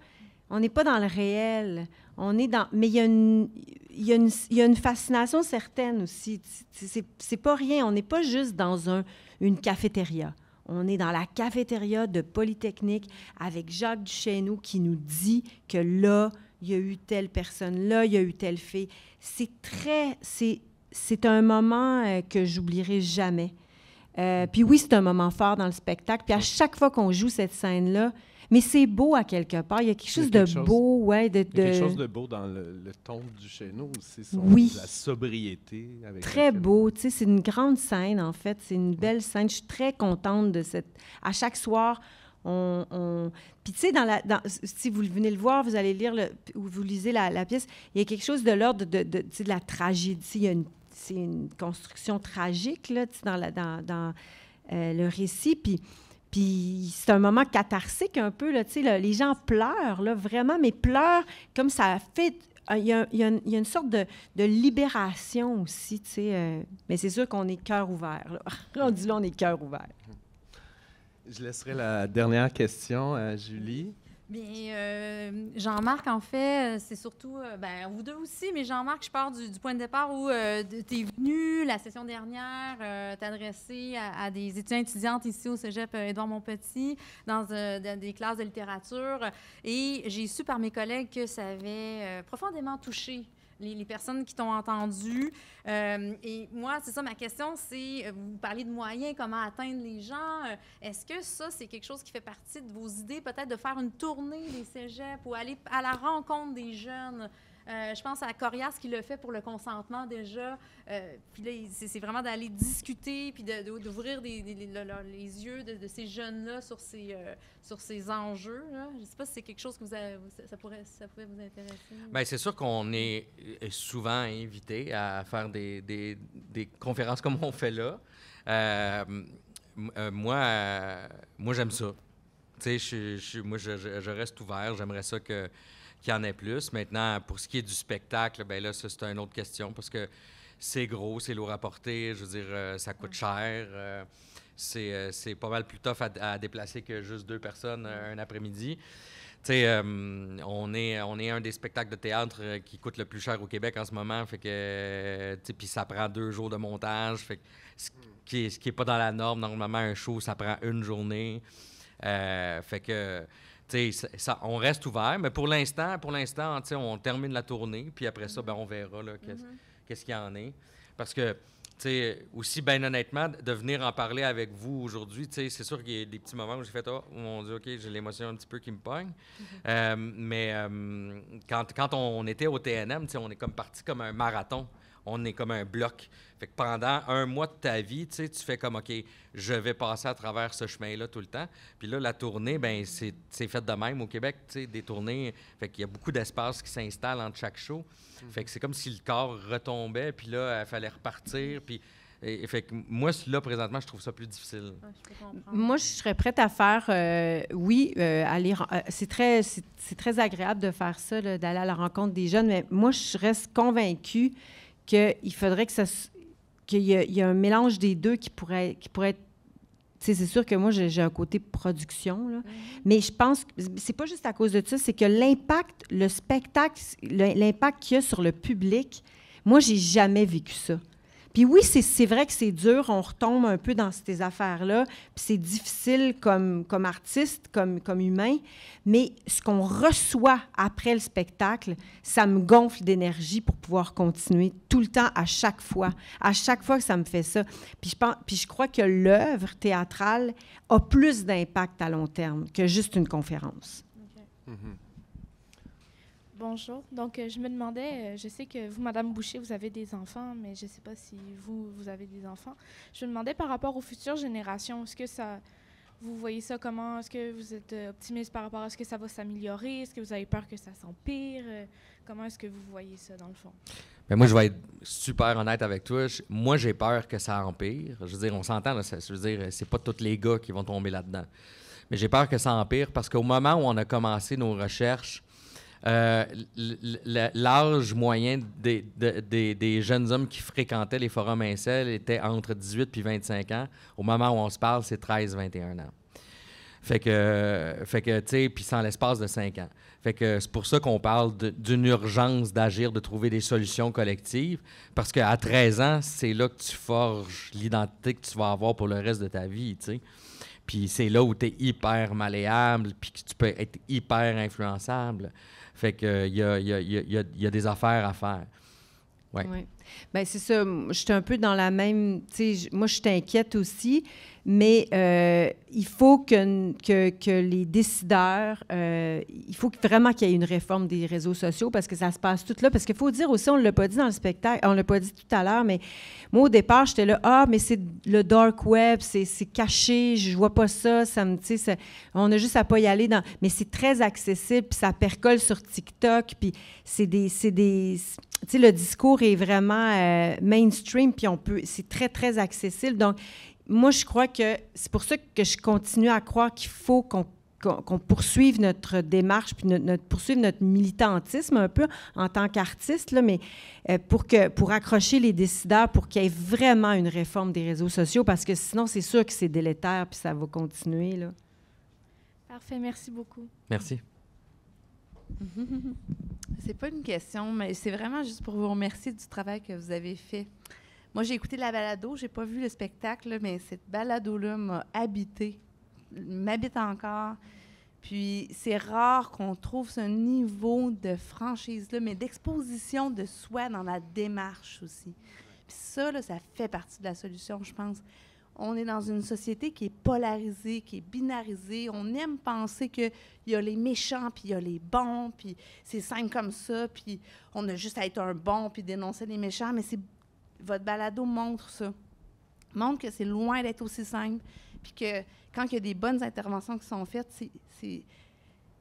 On n'est pas dans le réel. On est dans... Mais il y a une fascination certaine aussi. C'est pas rien. On n'est pas juste dans une cafétéria. On est dans la cafétéria de Polytechnique avec Jacques Duchesneau qui nous dit que là, il y a eu telle personne, là, il y a eu telle fille. C'est un moment que j'oublierai jamais. Puis oui, c'est un moment fort dans le spectacle. Puis à chaque fois qu'on joue cette scène-là, mais c'est beau à quelque part. Il y a quelque chose de beau, ouais. Il y a quelque chose de beau dans le ton du Duchesneau aussi. La sobriété. Avec très beau. Tu sais, c'est une grande scène, en fait. C'est une belle scène. Je suis très contente de cette... À chaque soir, Puis, tu sais, si vous venez le voir, vous allez lire ou vous lisez la pièce, il y a quelque chose de l'ordre de la tragédie. C'est une construction tragique, là, dans le récit. Puis c'est un moment catharsique un peu, là, tu sais, là, les gens pleurent, là, vraiment, mais pleurent comme ça fait... Il y a une sorte de libération aussi, tu sais. Mais c'est sûr qu'on est cœur ouvert, là. Rendu là, on est cœur ouvert. Je laisserai la dernière question à Julie. Bien, Jean-Marc, en fait, c'est surtout, vous deux aussi, mais Jean-Marc, je pars du point de départ où tu es venu la session dernière t'adresser à des étudiantes ici au cégep Édouard-Montpetit dans des classes de littérature. Et j'ai su par mes collègues que ça avait profondément touché les personnes qui t'ont entendu. Et moi, c'est ça, ma question, c'est, vous parlez de moyens, comment atteindre les gens. Est-ce que ça, c'est quelque chose qui fait partie de vos idées, peut-être de faire une tournée des cégeps ou aller à la rencontre des jeunes? Je pense à Corias qui le fait pour le consentement déjà. Puis là, c'est vraiment d'aller discuter puis d'ouvrir les yeux de ces jeunes-là sur ces enjeux. Là. Je ne sais pas si c'est quelque chose que ça pouvait vous intéresser. Bien, c'est sûr qu'on est souvent invité à faire des conférences comme on fait là. Moi, j'aime ça. Tu sais, moi, je reste ouvert. J'aimerais ça qu'il y en ait plus. Maintenant, pour ce qui est du spectacle, bien là, ça, c'est une autre question parce que c'est gros, c'est lourd à porter. Je veux dire, ça coûte cher. C'est pas mal plus tough à déplacer que juste 2 personnes un après-midi. Tu sais, on est un des spectacles de théâtre qui coûte le plus cher au Québec en ce moment. Fait que, tu sais, puis ça prend 2 jours de montage. Fait que ce qui est pas dans la norme. Normalement, un show, ça prend 1 journée. Fait que... on reste ouvert, mais pour l'instant, on termine la tournée, puis après ça, on verra là, qu'est-ce qu'il y en est. Parce que, aussi, bien honnêtement, de venir en parler avec vous aujourd'hui, c'est sûr qu'il y a des petits moments où j'ai fait « Oh, mon Dieu, OK, j'ai l'émotion un petit peu qui me pogne. Mais quand on était au TNM, on est comme parti comme un marathon. On est comme un bloc. Fait que pendant 1 mois de ta vie, tu fais comme, OK, je vais passer à travers ce chemin-là tout le temps. Puis là, la tournée, c'est fait de même au Québec, des tournées. Fait qu'il y a beaucoup d'espace qui s'installe entre chaque show. Fait que c'est comme si le corps retombait, puis là, il fallait repartir. Puis, fait que moi, là, présentement, je trouve ça plus difficile. Moi, je serais prête à faire, aller... c'est très agréable de faire ça, là, d'aller à la rencontre des jeunes, mais moi, je reste convaincue qu'il faudrait qu'il y a un mélange des deux qui pourrait être... Tu sais, c'est sûr que moi, j'ai un côté production, là, mais je pense que c'est pas juste à cause de ça, c'est que l'impact, le spectacle, l'impact qu'il y a sur le public, moi, j'ai jamais vécu ça. Puis oui, c'est vrai que c'est dur, on retombe un peu dans ces affaires-là, puis c'est difficile comme artiste, comme humain, mais ce qu'on reçoit après le spectacle, ça me gonfle d'énergie pour pouvoir continuer tout le temps, à chaque fois que ça me fait ça. Puis je crois que l'œuvre théâtrale a plus d'impact à long terme que juste une conférence. Okay. Bonjour. Donc, je me demandais, je sais que vous, Madame Boucher, vous avez des enfants, mais je ne sais pas si vous avez des enfants. Je me demandais par rapport aux futures générations, est-ce que ça... vous voyez ça comment? Est-ce que vous êtes optimiste par rapport à ce que ça va s'améliorer? Est-ce que vous avez peur que ça s'empire? Comment est-ce que vous voyez ça, dans le fond? Ben moi, je vais être super honnête avec toi. Moi, j'ai peur que ça empire. Je veux dire, on s'entend, là, je veux dire, c'est pas tous les gars qui vont tomber là-dedans. Mais j'ai peur que ça empire parce qu'au moment où on a commencé nos recherches, l'âge moyen des jeunes hommes qui fréquentaient les forums incels était entre 18 et 25 ans. Au moment où on se parle, c'est 13-21 ans. Fait que tu sais, puis c'est en l'espace de 5 ans. Fait que c'est pour ça qu'on parle d'une urgence d'agir, de trouver des solutions collectives, parce qu'à 13 ans, c'est là que tu forges l'identité que tu vas avoir pour le reste de ta vie, tu sais. Puis c'est là où tu es hyper malléable, puis que tu peux être hyper influençable. Fait que il y a des affaires à faire. Ouais. Oui. Bien, c'est ça. Je suis un peu dans la même... Tu sais, moi, je suis inquiète aussi, mais il faut que les décideurs... il faut vraiment qu'il y ait une réforme des réseaux sociaux parce que ça se passe tout là. Parce qu'il faut dire aussi, on ne l'a pas dit dans le spectacle, on ne l'a pas dit tout à l'heure, mais moi, au départ, j'étais là, mais c'est le dark web, c'est caché, je vois pas ça, ça me... Tu sais, on a juste à pas y aller dans... Mais c'est très accessible, puis ça percole sur TikTok, puis c'est des tu sais, le discours est vraiment mainstream, puis c'est très, très accessible. Donc, moi, je crois que c'est pour ça que je continue à croire qu'il faut qu'on poursuive notre démarche, puis poursuive notre militantisme un peu en tant qu'artiste, là, mais pour accrocher les décideurs, pour qu'il y ait vraiment une réforme des réseaux sociaux, parce que sinon, c'est sûr que c'est délétère, puis ça va continuer, là. Parfait, merci beaucoup. Merci. C'est pas une question, mais c'est vraiment juste pour vous remercier du travail que vous avez fait. Moi, j'ai écouté la balado, j'ai pas vu le spectacle, mais cette balado-là m'habite encore. Puis c'est rare qu'on trouve ce niveau de franchise-là, mais d'exposition de soi dans la démarche aussi. Puis ça, là, ça fait partie de la solution, je pense. On est dans une société qui est polarisée, qui est binarisée. On aime penser qu'il y a les méchants, puis il y a les bons, puis c'est simple comme ça, puis on a juste à être un bon, puis dénoncer les méchants. Mais votre balado montre ça. Montre que c'est loin d'être aussi simple, puis que quand il y a des bonnes interventions qui sont faites,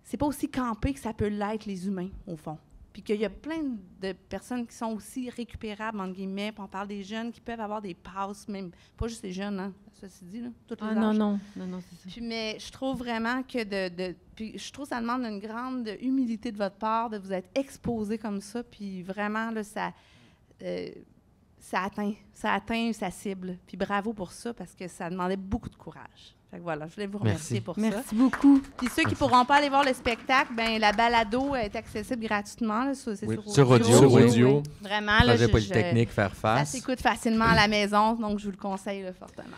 c'est pas aussi campé que ça peut l'être, les humains, au fond. Puis qu'il y a plein de personnes qui sont aussi récupérables, entre guillemets. Puis on parle des jeunes qui peuvent avoir des passes, même pas juste les jeunes, hein, ceci dit, là, toutes les âges. Non, c'est ça. Puis, mais je trouve vraiment que puis je trouve que ça demande une grande humilité de votre part de vous être exposé comme ça. Puis vraiment, là, ça atteint sa cible. Puis bravo pour ça, parce que ça demandait beaucoup de courage. Fait que voilà, je voulais vous remercier pour ça. Merci beaucoup. Puis ceux qui ne pourront pas aller voir le spectacle, ben la balado est accessible gratuitement. Là, c'est sur audio. Vraiment, Projet Polytechnique, faire ça face. s'écoute facilement à la maison, donc je vous le conseille là, fortement.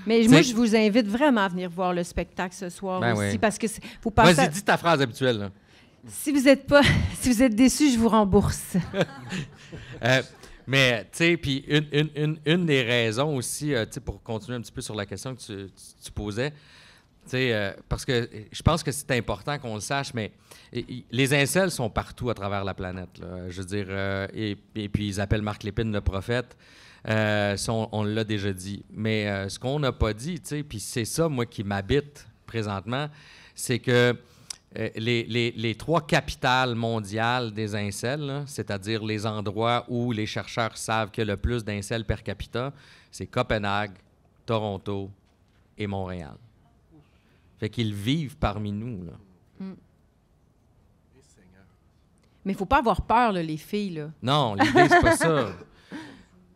Mais moi, je vous invite vraiment à venir voir le spectacle ce soir aussi, parce que faut passer... Vas-y, dis ta phrase habituelle. Là. Si vous êtes déçus, je vous rembourse. Mais, tu sais, puis une des raisons aussi, tu sais, pour continuer un petit peu sur la question que tu posais, tu sais, parce que je pense que c'est important qu'on le sache, mais les incels sont partout à travers la planète, là. Je veux dire, et puis ils appellent Marc Lépine le prophète. On l'a déjà dit. Mais ce qu'on n'a pas dit, tu sais, puis c'est ça, moi, qui m'habite présentement, c'est que les 3 capitales mondiales des incels, c'est-à-dire les endroits où les chercheurs savent qu'il y a le plus d'incels per capita, c'est Copenhague, Toronto et Montréal. Fait qu'ils vivent parmi nous, là. Mais il ne faut pas avoir peur, là, les filles, là. Non, l'idée, c'est pas ça.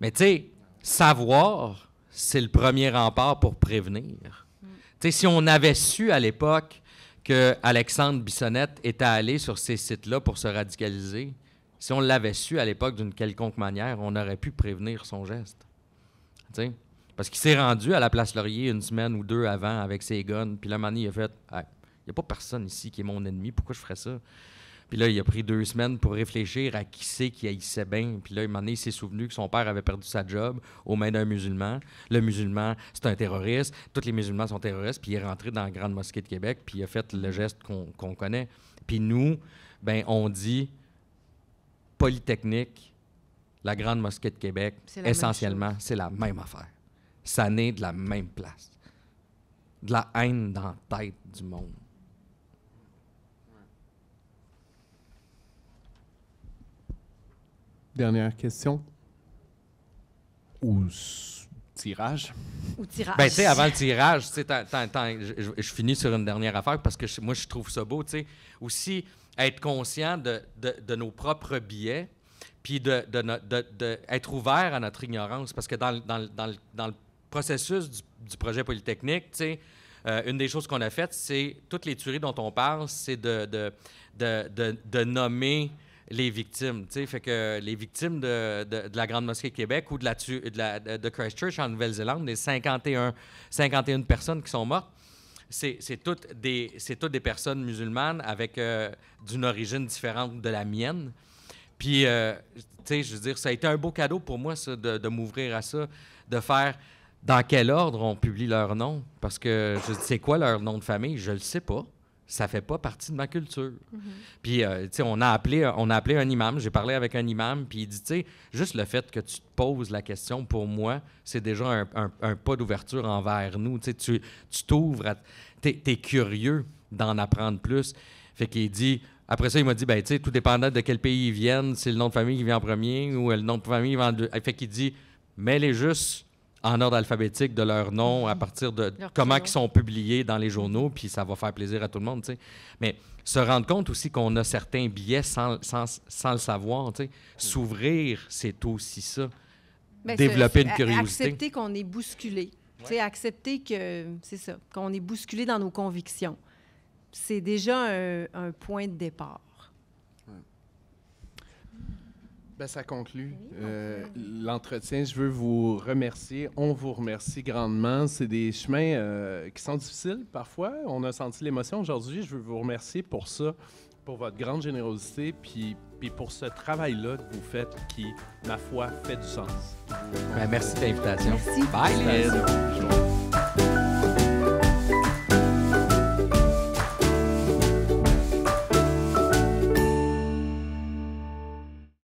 Mais tu sais, savoir, c'est le premier rempart pour prévenir. Tu sais, si on avait su à l'époque que Alexandre Bissonnette était allé sur ces sites-là pour se radicaliser, si on l'avait su à l'époque d'une quelconque manière, on aurait pu prévenir son geste. T'sais? Parce qu'il s'est rendu à la Place Laurier 1 semaine ou 2 avant avec ses guns, puis là, un moment donné, il a fait « Il n'y a pas personne ici qui est mon ennemi, pourquoi je ferais ça? » Puis là, il a pris 2 semaines pour réfléchir à qui c'est qui haïssait bien. Puis là, un moment donné, il s'est souvenu que son père avait perdu sa job aux mains d'un musulman. Le musulman, c'est un terroriste. Tous les musulmans sont terroristes. Puis il est rentré dans la Grande Mosquée de Québec, puis il a fait le geste qu'on connaît. Puis nous, ben on dit Polytechnique, la Grande Mosquée de Québec, essentiellement, c'est la même affaire. Ça naît de la même place. de la haine dans la tête du monde. Dernière question. Ou tirage. Ou tirage. Ben, tu sais, avant le tirage, tu sais, je finis sur une dernière affaire parce que moi, je trouve ça beau, tu sais. Aussi, être conscient de nos propres biais, puis être ouvert à notre ignorance. Parce que dans le processus du projet Polytechnique, tu sais, une des choses qu'on a faites, c'est toutes les tueries dont on parle, c'est de nommer les victimes, tu sais, fait que les victimes de la Grande Mosquée de Québec ou de Christchurch en Nouvelle-Zélande, les 51 personnes qui sont mortes, c'est toutes des personnes musulmanes avec d'une origine différente de la mienne. Puis, tu sais, je veux dire, ça a été un beau cadeau pour moi, ça, de m'ouvrir à ça, de faire dans quel ordre on publie leur nom, parce que c'est quoi leur nom de famille, je le sais pas. Ça fait pas partie de ma culture. Puis, tu sais, on a appelé un imam. J'ai parlé avec un imam, puis il dit, tu sais, juste le fait que tu te poses la question, pour moi, c'est déjà un pas d'ouverture envers nous. Tu sais, tu t'ouvres, t'es curieux d'en apprendre plus. Fait qu'il dit, après ça, il m'a dit, ben, tu sais, tout dépendant de quel pays ils viennent, c'est le nom de famille qui vient en premier ou le nom de famille qui vient en deux. Fait qu'il dit, mets-les juste en ordre alphabétique de leur nom à partir de comment ils sont publiés dans les journaux, puis ça va faire plaisir à tout le monde, tu sais. Mais se rendre compte aussi qu'on a certains biais sans le savoir, tu sais. S'ouvrir, c'est aussi ça. Ben, développer une curiosité. Accepter qu'on est bousculé. Tu sais, accepter que, c'est ça, qu'on est bousculé dans nos convictions. C'est déjà un point de départ. Ben, ça conclut l'entretien. Je veux vous remercier. On vous remercie grandement. C'est des chemins qui sont difficiles parfois. On a senti l'émotion aujourd'hui. Je veux vous remercier pour ça, pour votre grande générosité, puis pour ce travail-là que vous faites qui, ma foi, fait du sens. Ben, merci de l'invitation. Merci. Bye, Lise.